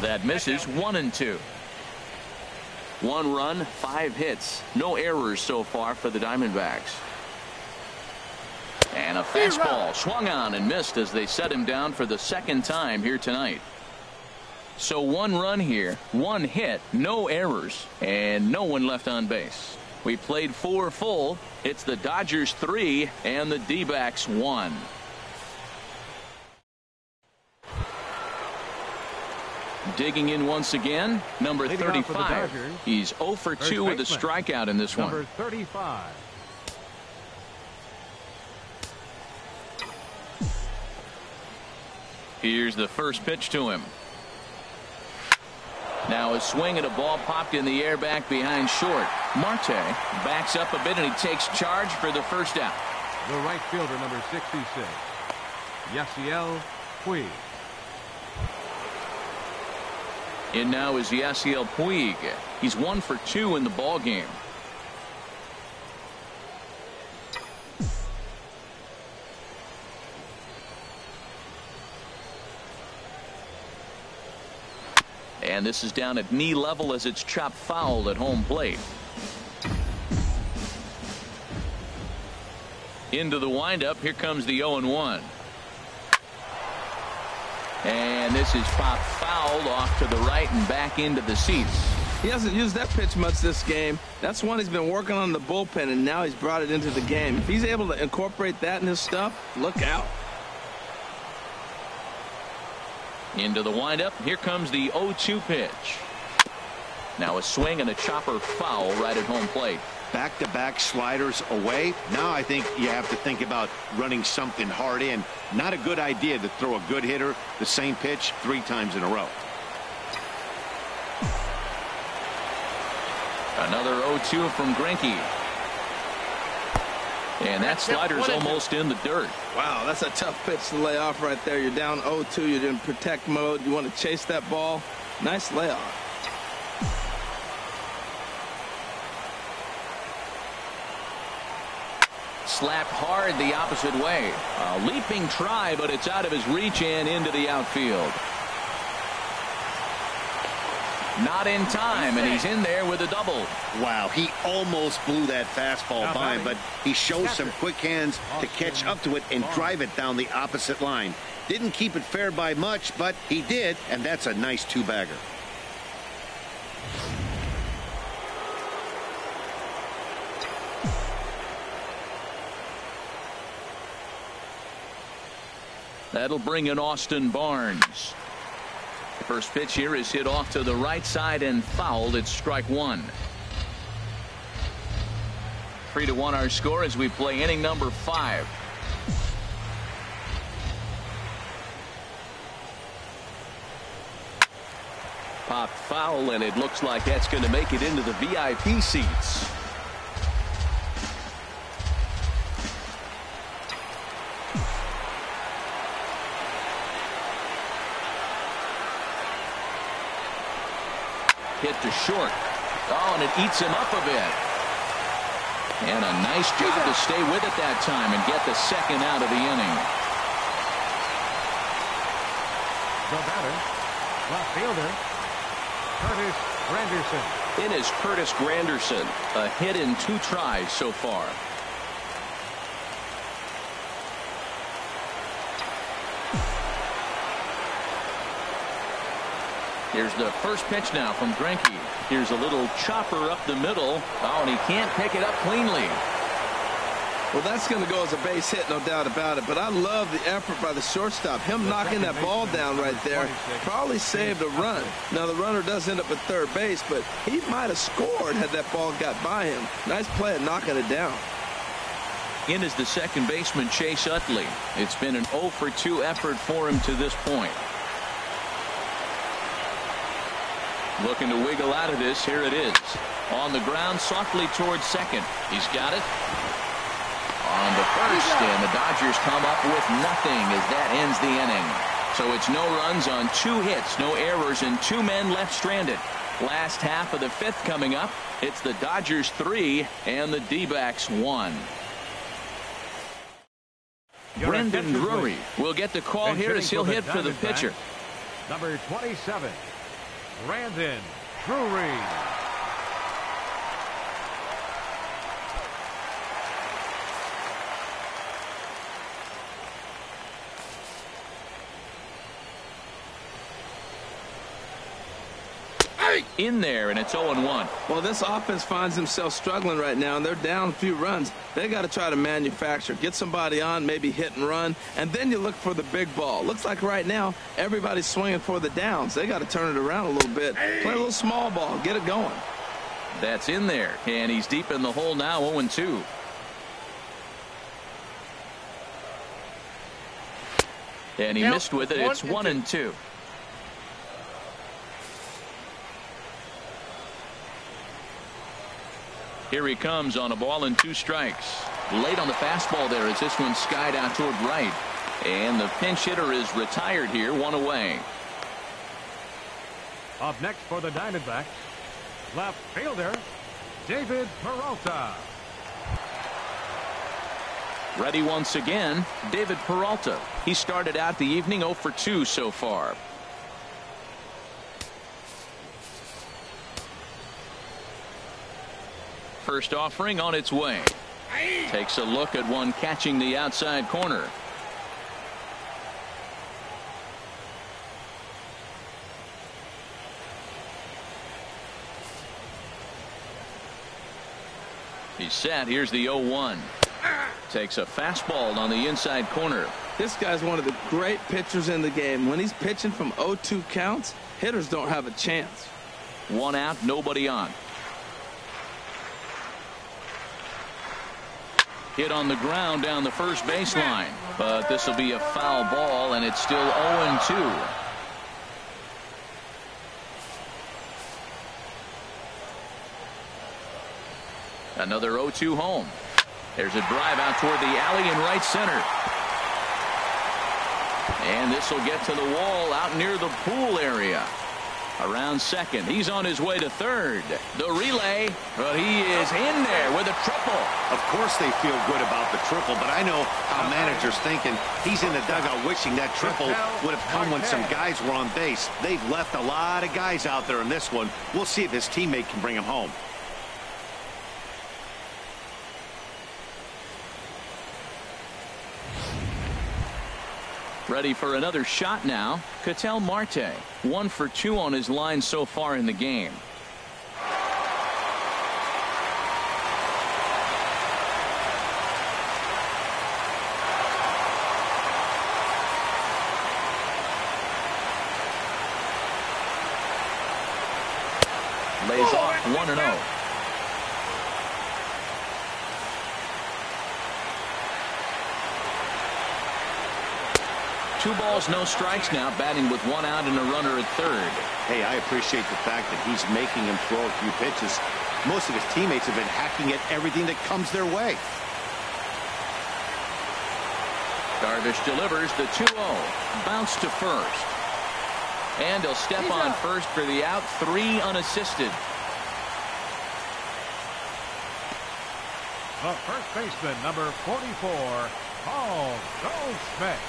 That misses. 1-2. 1 run, 5 hits. No errors so far for the Diamondbacks. And a fastball swung on and missed as they set him down for the second time here tonight. So 1 run here, 1 hit, no errors, and no one left on base. We played 4 full. It's the Dodgers 3 and the D-backs 1. Digging in once again, number 35. He's 0 for 2 with a strikeout in this one. Number 35. Here's the first pitch to him. Now a swing and a ball popped in the air back behind short. Marte backs up a bit and he takes charge for the first out. The right fielder, number 66, Yasiel Puig. In now is Yasiel Puig. He's 1 for 2 in the ball game. And this is down at knee level as it's chopped foul at home plate. Into the windup. Here comes the 0-1. And this is popped fouled off to the right and back into the seats. He hasn't used that pitch much this game. That's one he's been working on the bullpen, and now he's brought it into the game. If he's able to incorporate that in his stuff, look out. Into the windup. Here comes the 0-2 pitch. Now a swing and a chopper foul right at home plate. Back-to-back sliders away. Now I think you have to think about running something hard in. Not a good idea to throw a good hitter the same pitch 3 times in a row. Another 0-2 from Greinke. And that slider's almost in the dirt. Wow, that's a tough pitch to lay off right there. You're down 0-2. You're in protect mode. You want to chase that ball. Nice layoff. Slapped hard the opposite way. A leaping try, but it's out of his reach and into the outfield. Not in time, and he's in there with a double. Wow, he almost blew that fastball by him, but he shows some quick hands to catch up to it and drive it down the opposite line. Didn't keep it fair by much, but he did, and that's a nice two-bagger. That'll bring in Austin Barnes. The first pitch here is hit off to the right side and fouled. It's strike one. 3-1 our score as we play inning number 5. Popped foul, and it looks like that's going to make it into the VIP seats. Hit to short. Oh, and it eats him up a bit. And a nice job to stay with it that time and get the second out of the inning. The batter, left fielder, Curtis Granderson. In is Curtis Granderson. A hit in 2 tries so far. Here's the first pitch now from Greinke. Here's a little chopper up the middle. Oh, and he can't pick it up cleanly. Well, that's going to go as a base hit, no doubt about it. But I love the effort by the shortstop. Him knocking that ball down right there probably saved a run. Now, the runner does end up at third base, but he might have scored had that ball got by him. Nice play at knocking it down. In is the second baseman, Chase Utley. It's been an 0 for 2 effort for him to this point. Looking to wiggle out of this. Here it is. On the ground, softly towards second. He's got it. On the first, and the Dodgers come up with nothing as that ends the inning. So it's no runs on 2 hits, no errors, and 2 men left stranded. Last half of the 5th coming up. It's the Dodgers 3 and the D-backs 1. Brendan Drury will get the call here as he'll hit for the pitcher. Number 27, Brandon Drury. In there, and it's 0-1. Well, this offense finds themselves struggling right now, and they're down a few runs. They got to try to manufacture, get somebody on, maybe hit and run, and then you look for the big ball. Looks like right now everybody's swinging for the downs. They got to turn it around a little bit, play a little small ball, get it going. That's in there, and he's deep in the hole now. 0-2. And he missed with it. It's 1-2. Here he comes on a ball and 2 strikes. Late on the fastball there as this one skied out toward right. And the pinch hitter is retired here, 1 away. Up next for the Diamondbacks, left fielder, David Peralta. Ready once again, David Peralta. He started out the evening 0 for 2 so far. First offering on its way. Takes a look at one catching the outside corner. He's set. Here's the 0-1. Takes a fastball on the inside corner. This guy's one of the great pitchers in the game. When he's pitching from 0-2 counts, hitters don't have a chance. 1 out, nobody on. Hit on the ground down the first baseline, but this will be a foul ball, and it's still 0-2. Another 0-2 home. There's a drive out toward the alley in right center. And this will get to the wall out near the pool area. Around second. He's on his way to third. The relay. Well, he is in there with a triple. Of course they feel good about the triple, but I know how manager's thinking. He's in the dugout wishing that triple would have come when some guys were on base. They've left a lot of guys out there in this one. We'll see if his teammate can bring him home. Ready for another shot now. Ketel Marte, 1 for 2 on his line so far in the game. Lays off 1-0. 2 balls, no strikes now, batting with 1 out and a runner at third. Hey, I appreciate the fact that he's making him throw a few pitches. Most of his teammates have been hacking at everything that comes their way. Darvish delivers the 2-0. Bounce to first. And he'll step on first for the out. 3 unassisted. The first baseman, number 44, Paul Goldschmidt.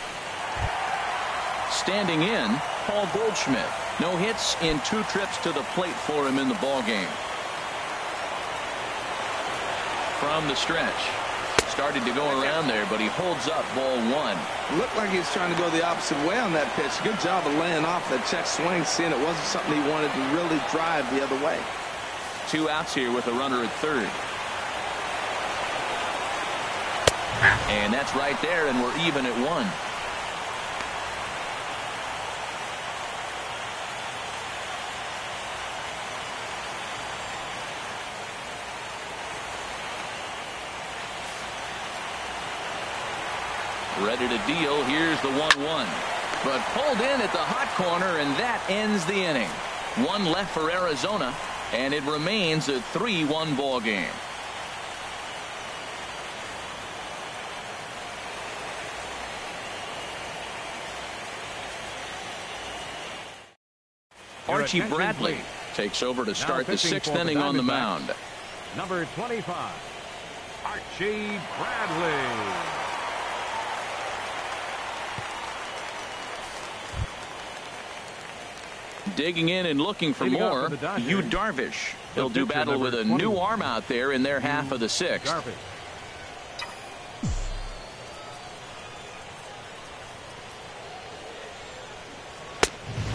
Standing in, Paul Goldschmidt. No hits in 2 trips to the plate for him in the ballgame. From the stretch. Started to go around there, but he holds up ball 1. Looked like he was trying to go the opposite way on that pitch. Good job of laying off that check swing, seeing it wasn't something he wanted to really drive the other way. 2 outs here with a runner at third. And that's right there, and we're even at 1. Ready to deal. Here's the 1-1. But pulled in at the hot corner, and that ends the inning. 1 left for Arizona, and it remains a 3-1 ball game. Archie Bradley takes over to start the 6th inning on the mound. Number 25, Archie Bradley. Digging in and looking for more, Yu Darvish. He'll do battle with a new arm out there in their half of the 6th.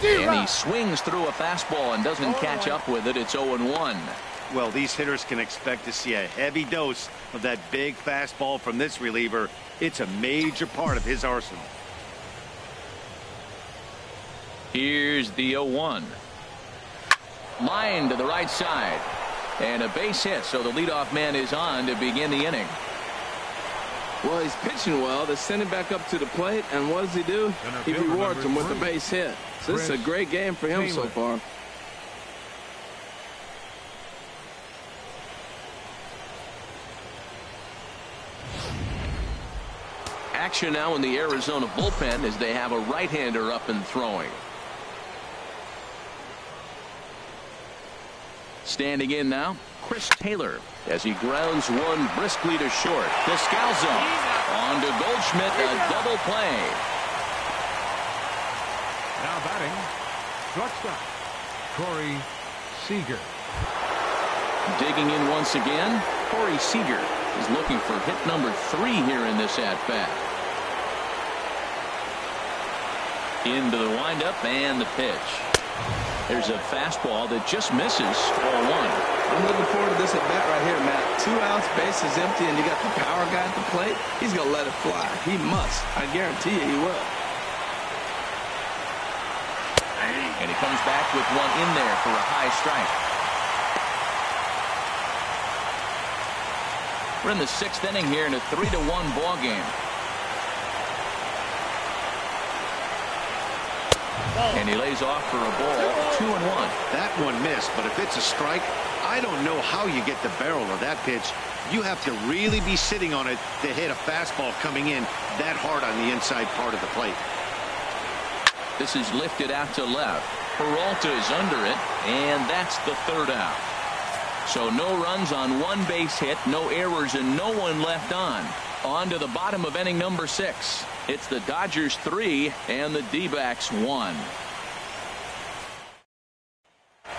And he swings through a fastball and doesn't catch up with it. It's 0-1. Well, these hitters can expect to see a heavy dose of that big fastball from this reliever. It's a major part of his arsenal. Here's the 0-1. Line to the right side. And a base hit, so the leadoff man is on to begin the inning. Well, he's pitching well. They send him back up to the plate, and what does he do? He rewards him with a base hit. So this is a great game for him so far. Action now in the Arizona bullpen as they have a right-hander up and throwing. Standing in now, Chris Taylor, as he grounds 1 briskly to short. Descalzo on to Goldschmidt, a double play. Now batting, shortstop, Corey Seager. Digging in once again, Corey Seager is looking for hit number 3 here in this at-bat. Into the windup and the pitch. There's a fastball that just misses, ball 1. I'm looking forward to this at bat right here, Matt. 2 outs, bases empty, and you got the power guy at the plate. He's going to let it fly. He must. I guarantee you he will. And he comes back with 1 in there for a high strike. We're in the 6th inning here in a 3-1 ball game. And he lays off for a ball, 2-1. That one missed, but if it's a strike, I don't know how you get the barrel of that pitch. You have to really be sitting on it to hit a fastball coming in that hard on the inside part of the plate. This is lifted out to left. Peralta is under it, and that's the third out. So no runs on one base hit, no errors, and no one left on. On to the bottom of inning number 6. It's the Dodgers 3 and the D-backs 1.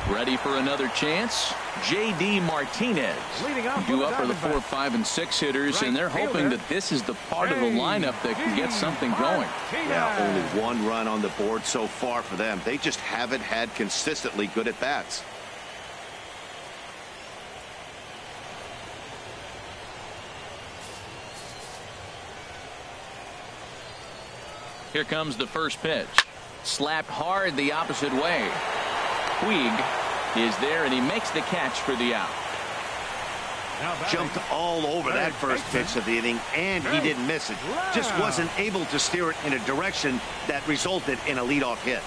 Ready for another chance? J.D. Martinez due up for the 4, 5, and 6 hitters, and they're hoping that this is the part of the lineup that can get something going. Yeah, only one run on the board so far for them. They just haven't had consistently good at-bats. Here comes the first pitch. Slapped hard the opposite way. Puig is there, and he makes the catch for the out. Jumped all over that first pitch of the inning, and he didn't miss it. Just wasn't able to steer it in a direction that resulted in a leadoff hit.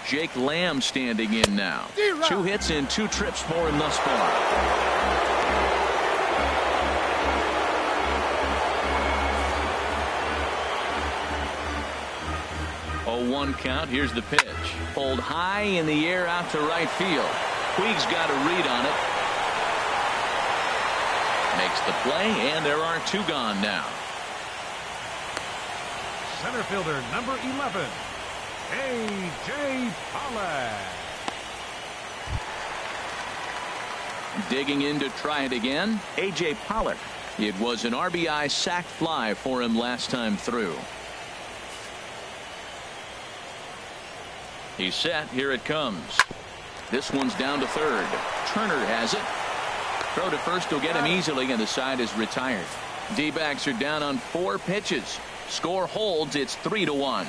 Jake Lamb standing in now. 2 hits and 2 trips for him thus far. 0-1 count. Here's the pitch. Pulled high in the air out to right field. Puig's got a read on it. Makes the play, and there are 2 gone now. Center fielder number 11, A.J. Pollock. Digging in to try it again, A.J. Pollock. It was an RBI sac fly for him last time through. He's set. Here it comes. This one's down to third. Turner has it. Throw to first will get him easily, and the side is retired. D-backs are down on 4 pitches. Score holds. It's 3-1.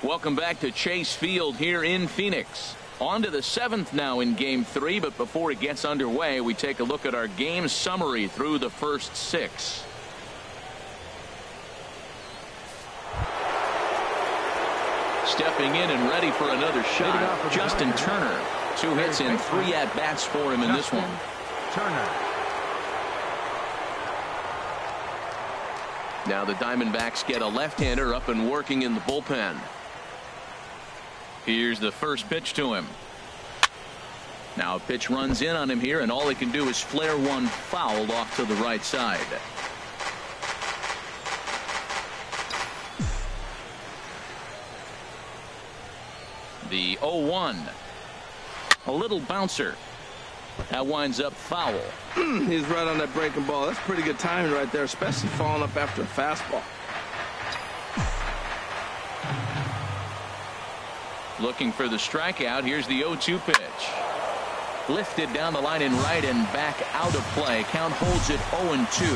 Welcome back to Chase Field here in Phoenix. On to the 7th now in Game 3, but before it gets underway, we take a look at our game summary through the first 6. Stepping in and ready for another shot, Justin Turner. 2 hits and 3 at-bats for him in this one. Turner. Now the Diamondbacks get a left-hander up and working in the bullpen. Here's the first pitch to him. Now a pitch runs in on him here, and all he can do is flare one foul off to the right side. The 0-1. A little bouncer. That winds up foul. He's right on that breaking ball. That's pretty good timing right there, especially falling up after a fastball. Looking for the strikeout. Here's the 0-2 pitch. Lifted down the line in right and back out of play. Count holds it 0-2.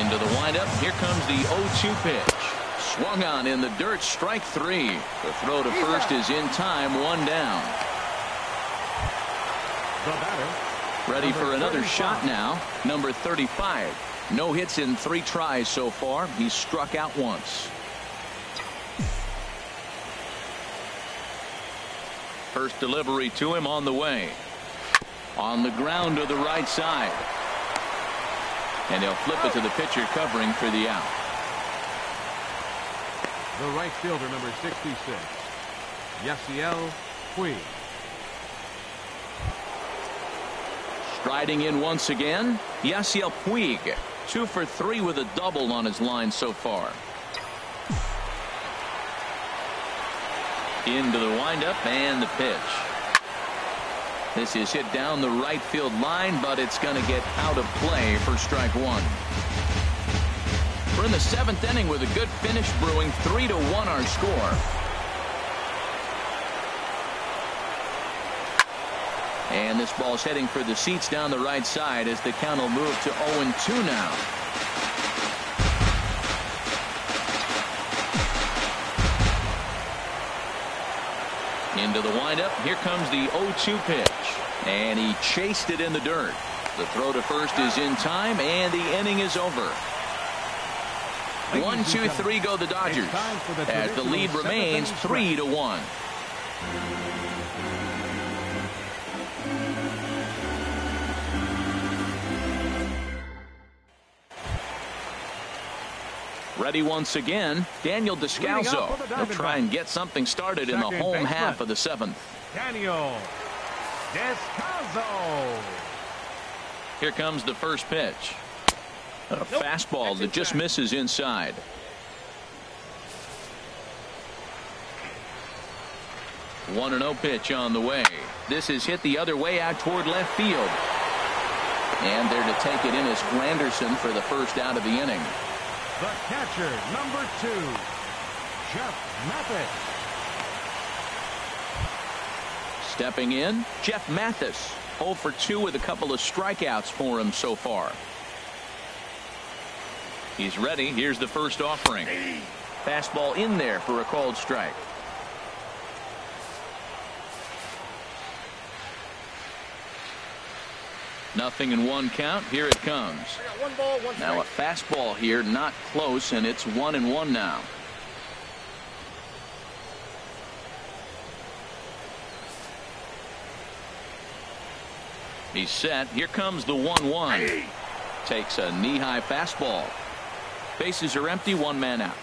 Into the windup. Here comes the 0-2 pitch. Swung on in the dirt. Strike 3. The throw to first is in time. 1 down. The batter, ready for another shot now. Number 35. No hits in 3 tries so far. He's struck out once. First delivery to him on the way. On the ground to the right side. And he'll flip it to the pitcher covering for the out. The right fielder, number 66, Yasiel Puig. Striding in once again, Yasiel Puig. 2 for 3 with a double on his line so far. Into the windup and the pitch. This is hit down the right field line, but it's going to get out of play for strike 1. We're in the 7th inning with a good finish brewing. 3-1 our score. And this ball's heading for the seats down the right side as the count will move to 0-2 now. Into the windup. Here comes the 0-2 pitch. And he chased it in the dirt. The throw to first is in time, and the inning is over. 1, 2, 3 go the Dodgers, as the lead remains 3-1. Ready once again, Daniel Descalso. He'll try and get something started in the home half of the 7th. Daniel Descalso. Here comes the first pitch. A fastball that just misses inside. – 1-0 pitch on the way. This is hit the other way out toward left field. And there to take it in is Granderson for the first out of the inning. The catcher, number 2, Jeff Mathis. Stepping in, Jeff Mathis. 0 for 2 with a couple of strikeouts for him so far. He's ready. Here's the first offering. Fastball in there for a called strike. Nothing in 1 count. Here it comes. Now a fastball here, not close, and it's 1-1 now. He's set. Here comes the 1-1. Takes a knee-high fastball. Bases are empty, 1 man out.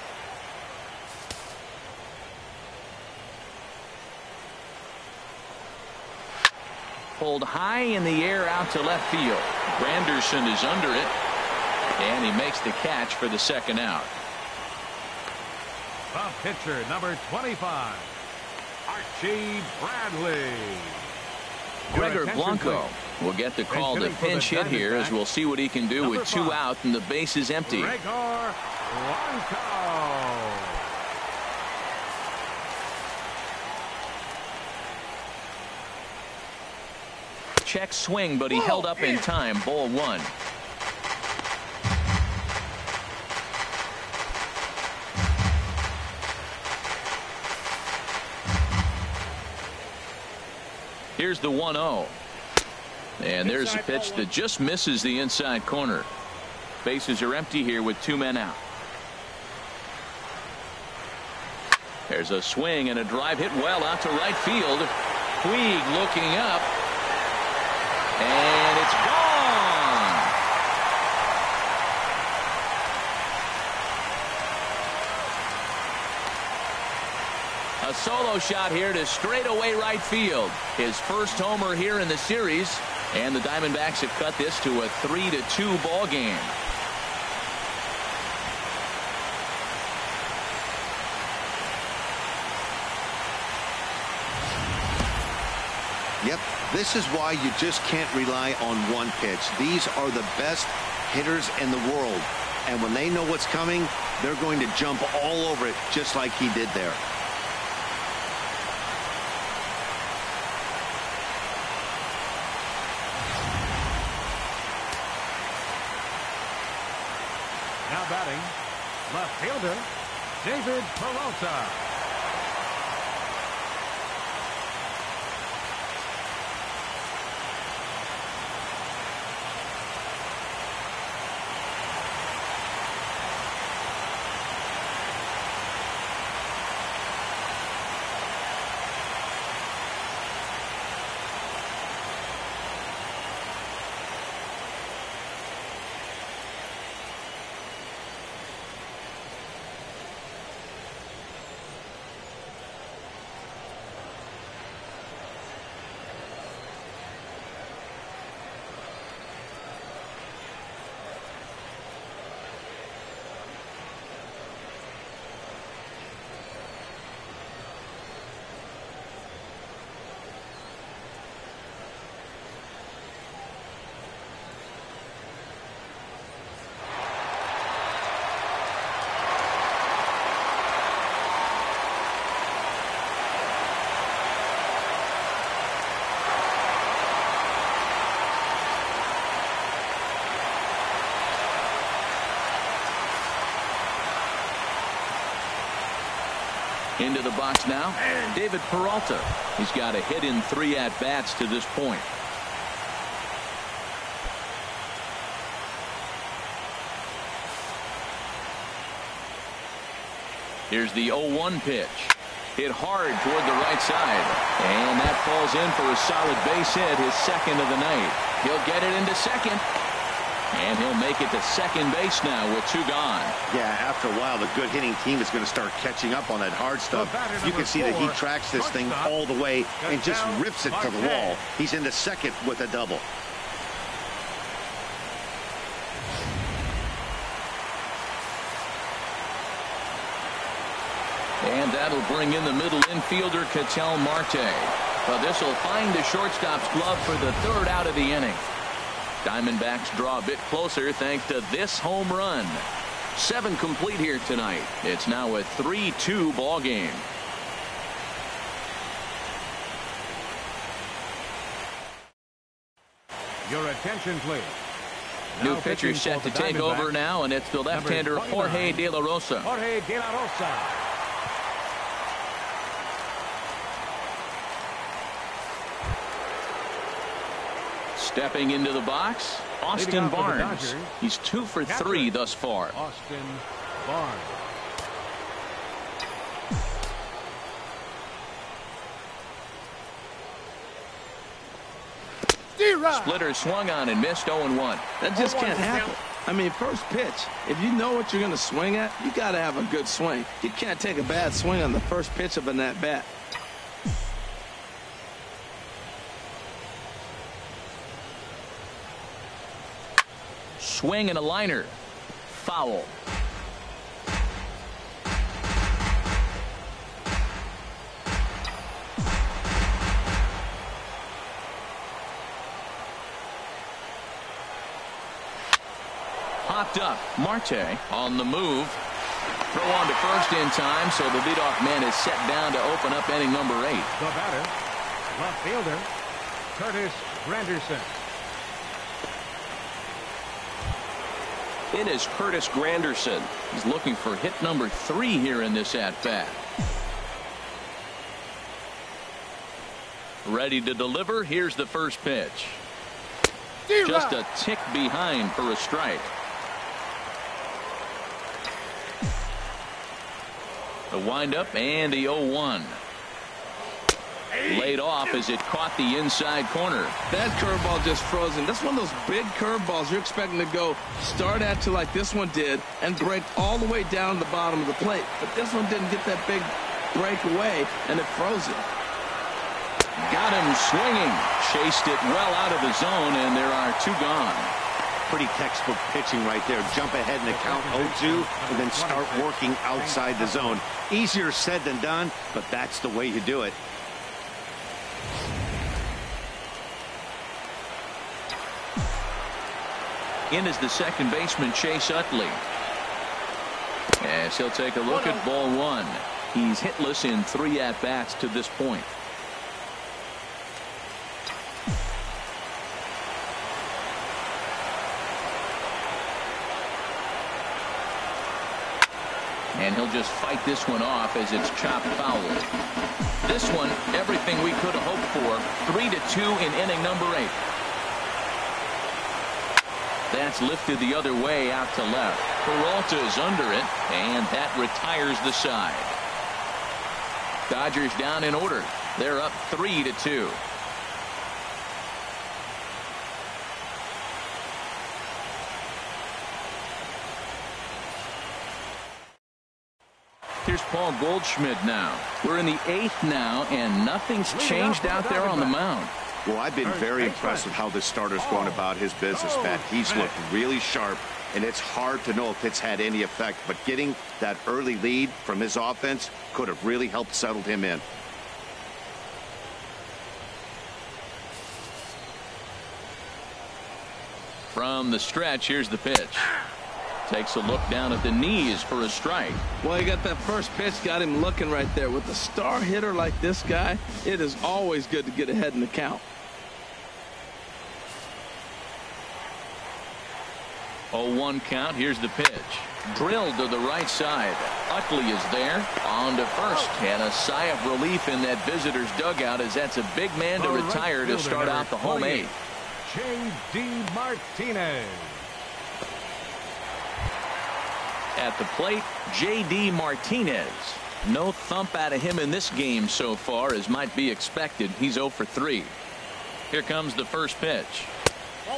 Pulled high in the air out to left field. Granderson is under it, and he makes the catch for the second out. The pitcher, number 25, Archie Bradley. Gregor Blanco will get the call to pinch hit here, as we'll see what he can do with 2 out and the base is empty. Gregor Blanco. Check swing, but he held up in time. Ball 1. Here's the 1-0. And there's a pitch that just misses the inside corner. Bases are empty here with 2 men out. There's a swing and a drive hit well out to right field. Puig looking up. And it's gone. A solo shot here to straightaway right field. His first homer here in the series. And the Diamondbacks have cut this to a 3-2 ball game. Yep, this is why you just can't rely on one pitch. These are the best hitters in the world. And when they know what's coming, they're going to jump all over it just like he did there. Now batting, left fielder, David Peralta. Into the box now, David Peralta. He's got a hit in 3 at-bats to this point. Here's the 0-1 pitch. Hit hard toward the right side. And that falls in for a solid base hit, his second of the night. He'll get it into second. And he'll make it to second base now with 2 gone. Yeah, after a while, the good hitting team is going to start catching up on that hard stuff. You can see that he tracks this thing all the way and just rips it to the wall. He's into second with a double. And that'll bring in the middle infielder, Ketel Marte. But this will find the shortstop's glove for the 3rd out of the inning. Diamondbacks draw a bit closer thanks to this home run. 7 complete here tonight. It's now a 3-2 ball game. Your attention, please. New pitcher set to take over now, and it's the left-hander Jorge De La Rosa. Jorge De La Rosa. Stepping into the box, Austin Barnes. He's 2 for 3 thus far. Austin Barnes. Splitter swung on and missed 0-1. That just can't happen. I mean, first pitch, if you know what you're going to swing at, you got to have a good swing. You can't take a bad swing on the first pitch of an at-bat. Swing and a liner. Foul. Popped up. Marte on the move. Throw on to first in time, so the leadoff man is set down to open up inning number 8. The batter, left fielder, Curtis Granderson. It is Curtis Granderson. He's looking for hit number 3 here in this at-bat. Ready to deliver. Here's the first pitch. Just a tick behind for a strike. The windup and the 0-1. Laid off as it caught the inside corner. That curveball just frozen. That's one of those big curveballs you're expecting to go start at you like this one did and break all the way down to the bottom of the plate. But this one didn't get that big break away, and it froze it. Got him swinging. Chased it well out of the zone, and there are 2 gone. Pretty textbook pitching right there. Jump ahead in the count 0-2 and then start working outside the zone. Easier said than done, but that's the way you do it. In is the second baseman, Chase Utley. As he'll take a look at ball 1. He's hitless in 3 at-bats to this point. And he'll just fight this one off as it's chopped foul. This one, everything we could have hoped for. 3-2 in inning number 8. That's lifted the other way out to left. Peralta is under it, and that retires the side. Dodgers down in order. They're up 3-2. Here's Paul Goldschmidt now. We're in the 8th now, and nothing's changed out there on the mound. Well, I've been very impressed with how this starter's going about his business, Matt. He's looked really sharp, and it's hard to know if it's had any effect. But getting that early lead from his offense could have really helped settle him in. From the stretch, here's the pitch. Takes a look down at the knees for a strike. Well, he got that first pitch, got him looking right there. With a star hitter like this guy, it is always good to get ahead in the count. 0-1 count. Here's the pitch. Drilled to the right side. Utley is there. On to first. And a sigh of relief in that visitor's dugout, as that's a big man to retire to start out the home 8th. J.D. Martinez. At the plate, J.D. Martinez. No thump out of him in this game so far, as might be expected. He's 0 for 3. Here comes the first pitch.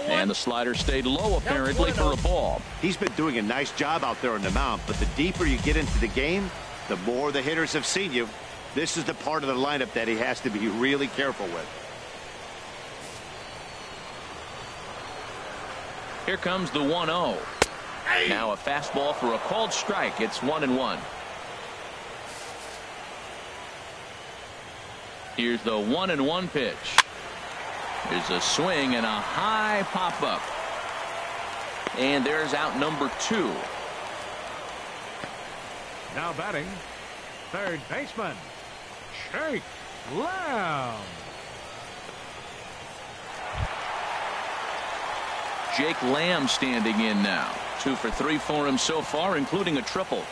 And the slider stayed low, apparently, for a ball. He's been doing a nice job out there on the mound, but the deeper you get into the game, the more the hitters have seen you. This is the part of the lineup that he has to be really careful with. Here comes the 1-0. Now a fastball for a called strike. It's 1-1. Here's the 1-1 pitch. There's a swing and a high pop up. And there's out number 2. Now batting, third baseman, Jake Lamb. Jake Lamb standing in now. 2 for 3 for him so far, including a triple.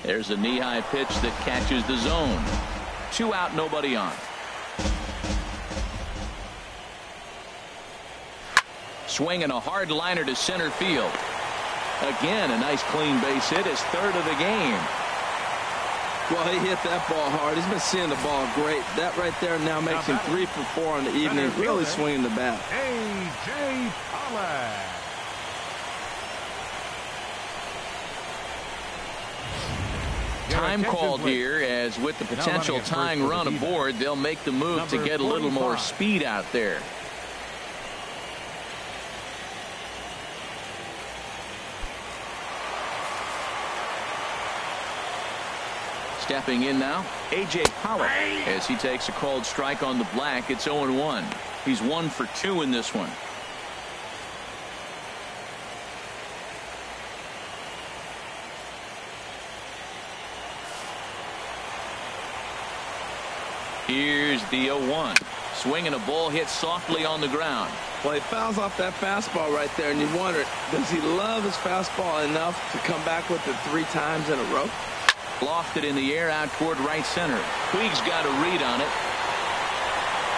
There's a knee-high pitch that catches the zone. 2 out, nobody on. Swinging a hard liner to center field. Again, a nice clean base hit, his 3rd of the game. Well, he hit that ball hard. He's been seeing the ball great. That right there now makes him 3 for 4 on the evening. Really swinging the bat. A.J. Pollock. Time called here, as with the potential tying run aboard, they'll make the move to get a little more speed out there. Stepping in now, A.J. Pollock, as he takes a called strike on the black. It's 0-1. He's 1 for 2 in this one. Here's the 0-1. Swinging a ball hit softly on the ground. Well, he fouls off that fastball right there, and you wonder, does he love his fastball enough to come back with it 3 times in a row? Lofted in the air out toward right center. Puig's got a read on it.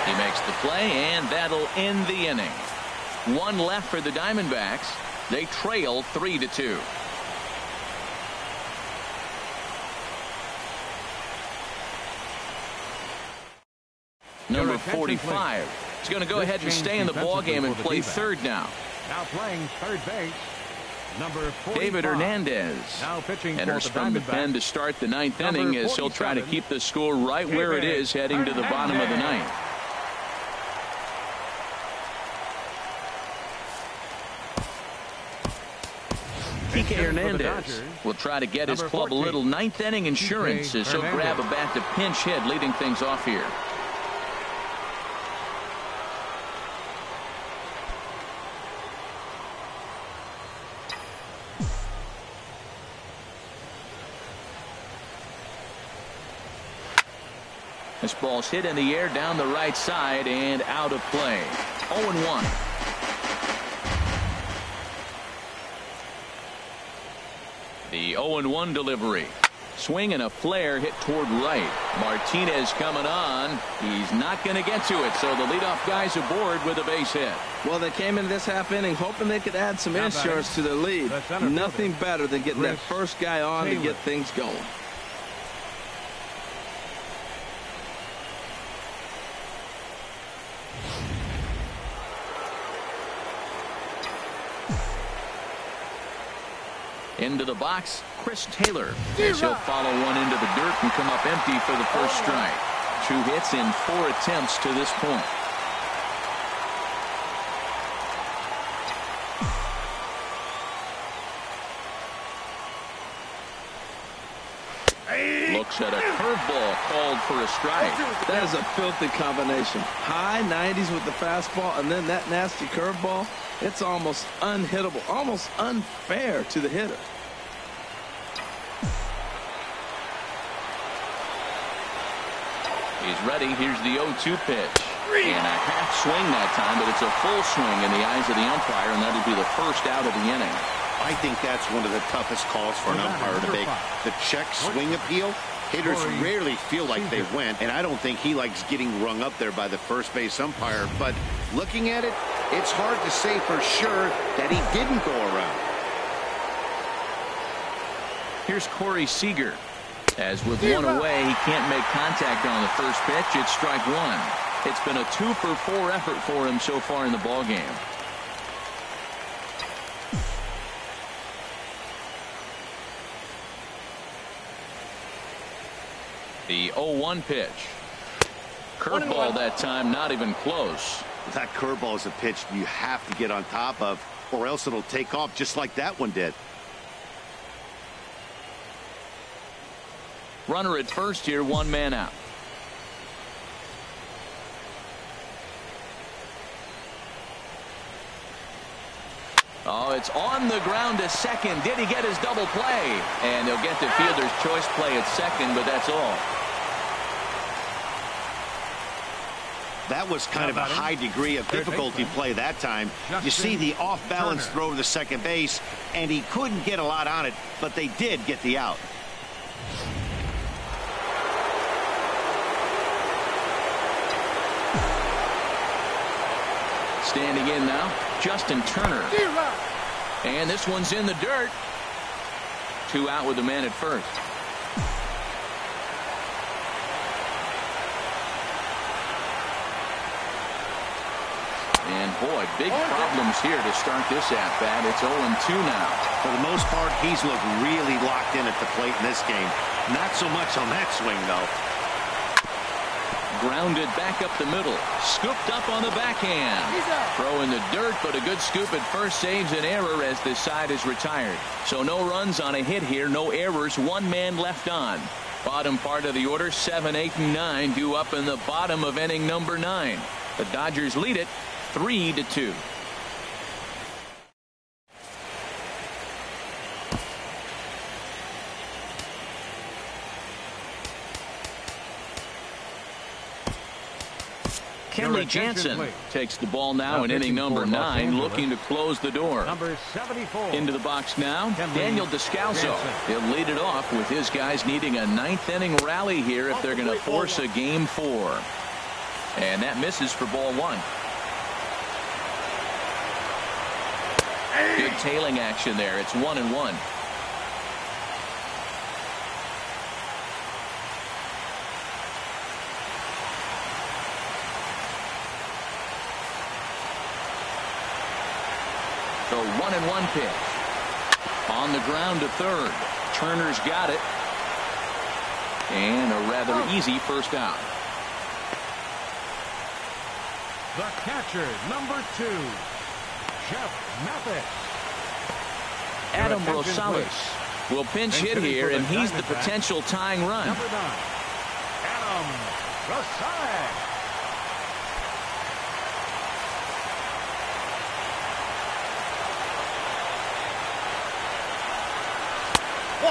He makes the play, and that'll end the inning. 1 left for the Diamondbacks. They trail 3-2. Number 45 is going to go ahead and stay in the ballgame and play third now. Now playing third base, number 45. David Hernandez now pitching enters for the from the pen to start the 9th inning, as he'll try to keep the score right where it is heading to the bottom of the 9th. Kike Hernandez will try to get his club a little 9th inning insurance, as he'll grab a bat to pinch hit, leading things off here. This ball's hit in the air down the right side and out of play. 0-1. The 0-1 delivery. Swing and a flare hit toward right. Martinez coming on. He's not going to get to it, so the leadoff guy's aboard with a base hit. Well, they came into this half inning hoping they could add some insurance to their lead. Nothing better than getting that first guy on to get things going. Into the box, Chris Taylor, as he'll follow one into the dirt and come up empty for the first strike. 2 hits in 4 attempts to this point. Looks at a curveball called for a strike. That is a filthy combination. High 90s with the fastball, and then that nasty curveball. It's almost unhittable, almost unfair to the hitter. He's ready. Here's the 0-2 pitch. And a half swing that time, but it's a full swing in the eyes of the umpire, and that'll be the first out of the inning. I think that's one of the toughest calls for an umpire to make. The check swing appeal, Hitters rarely feel like they went, and I don't think he likes getting rung up there by the first base umpire. But looking at it, it's hard to say for sure that he didn't go around. Here's Corey Seager. As with one away, he can't make contact on the first pitch. It's strike one. It's been a 2-for-4 effort for him so far in the ballgame. The 0-1 pitch. Curveball that time, not even close. That curveball is a pitch you have to get on top of, or else it'll take off just like that one did. Runner at first here, one man out. Oh, it's on the ground to second. Did he get his double play? And they'll get the fielder's choice play at second, but that's all. That was kind of a high degree of difficulty play that time. You see the off-balance throw to the second base, and he couldn't get a lot on it, but they did get the out. Standing in now, Justin Turner. And this one's in the dirt. 2 out with the man at first. And boy, big problems here to start this at-bat. It's 0-2 now. For the most part, he's looked really locked in at the plate in this game. Not so much on that swing, though. Grounded back up the middle. Scooped up on the backhand. Throw in the dirt, but a good scoop at first saves an error as this side is retired. So no runs on a hit here, no errors, one man left on. Bottom part of the order, 7, 8, and 9 due up in the bottom of inning number 9. The Dodgers lead it 3-2. Kenley Jansen takes the ball now in inning number 9, looking to close the door. Number 74. Into the box now, Daniel Descalso. He'll lead it off with his guys needing a 9th inning rally here if they're going to force a game 4. And that misses for ball 1. Good tailing action there. It's 1-1. The 1-1 pitch. On the ground to third. Turner's got it. And a rather easy first out. The catcher, number 2, Jeff Mathis. Adam Rosales will pinch hit here, and he's the potential tying run. Number 9, Adam Rosales.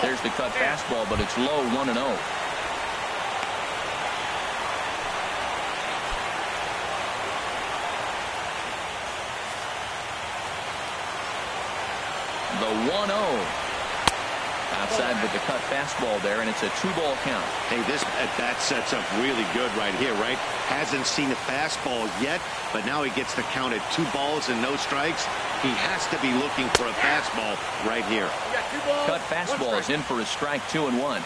There's the cut fastball, but it's low, 1-0. The 1-0. Outside with the cut fastball there, and it's a 2-ball count. Hey, this at-bat sets up really good right here, right? Hasn't seen a fastball yet, but now he gets the count at 2 balls and no strikes. He has to be looking for a fastball right here. Cut fastball is in for a strike, 2-1.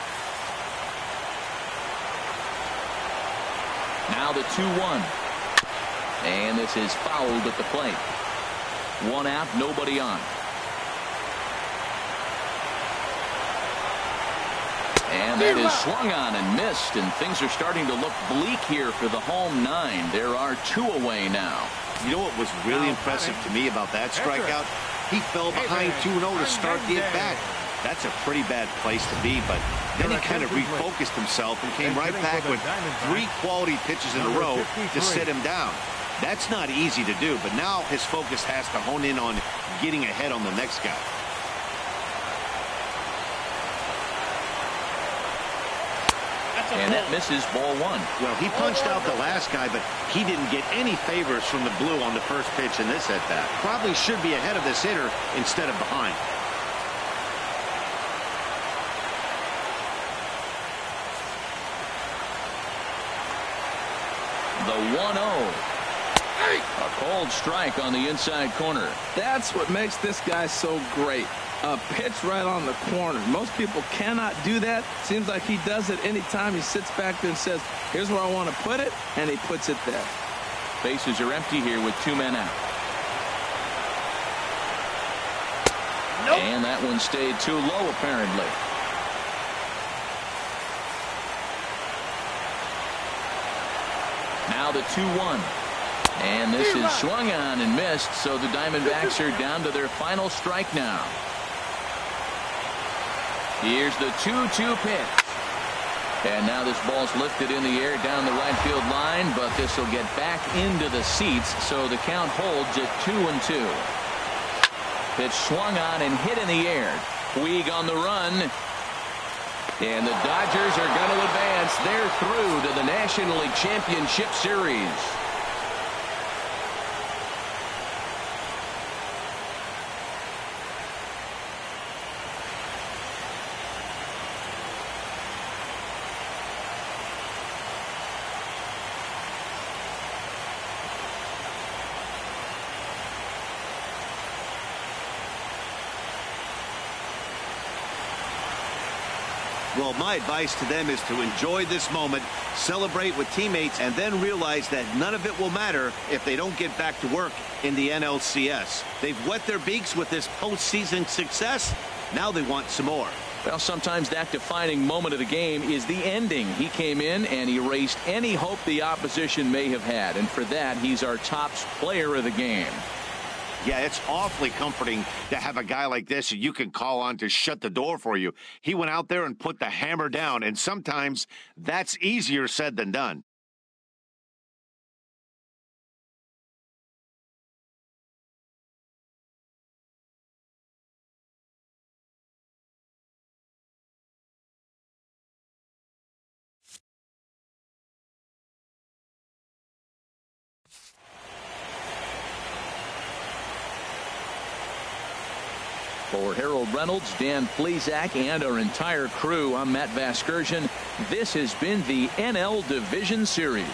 Now the 2-1. And this is fouled at the plate. 1 out, nobody on. And that is swung on and missed, and things are starting to look bleak here for the home 9. There are 2 away now. You know what was really impressive to me about that strikeout? He fell behind 2-0 to start the at-bat. That's a pretty bad place to be, but then he kind of refocused himself and came right back with 3 quality pitches in a row to sit him down. That's not easy to do, but now his focus has to hone in on getting ahead on the next guy. And that misses ball 1. Well, he punched out the last guy, but he didn't get any favors from the blue on the first pitch in this at-bat. Probably should be ahead of this hitter instead of behind. The 1-0. A cold strike on the inside corner. That's what makes this guy so great. A pitch right on the corner. Most people cannot do that. Seems like he does it anytime he sits back there and says, here's where I want to put it, and he puts it there. Bases are empty here with 2 men out. Nope. And that one stayed too low, apparently. Now the 2-1. And this is swung on and missed, so the Diamondbacks are down to their final strike now. Here's the 2-2 pitch. And now this ball's lifted in the air down the right field line, but this will get back into the seats, so the count holds at 2-2. Pitch swung on and hit in the air. Puig on the run. And the Dodgers are going to advance. They're through to the National League Championship Series. Well, my advice to them is to enjoy this moment, celebrate with teammates, and then realize that none of it will matter if they don't get back to work in the NLCS. They've wet their beaks with this postseason success. Now they want some more. Well, sometimes that defining moment of the game is the ending. He came in and erased any hope the opposition may have had, and for that, he's our top player of the game. Yeah, it's awfully comforting to have a guy like this you can call on to shut the door for you. He went out there and put the hammer down, and sometimes that's easier said than done. For Harold Reynolds, Dan Plesac, and our entire crew, I'm Matt Vasgersian. This has been the NL Division Series.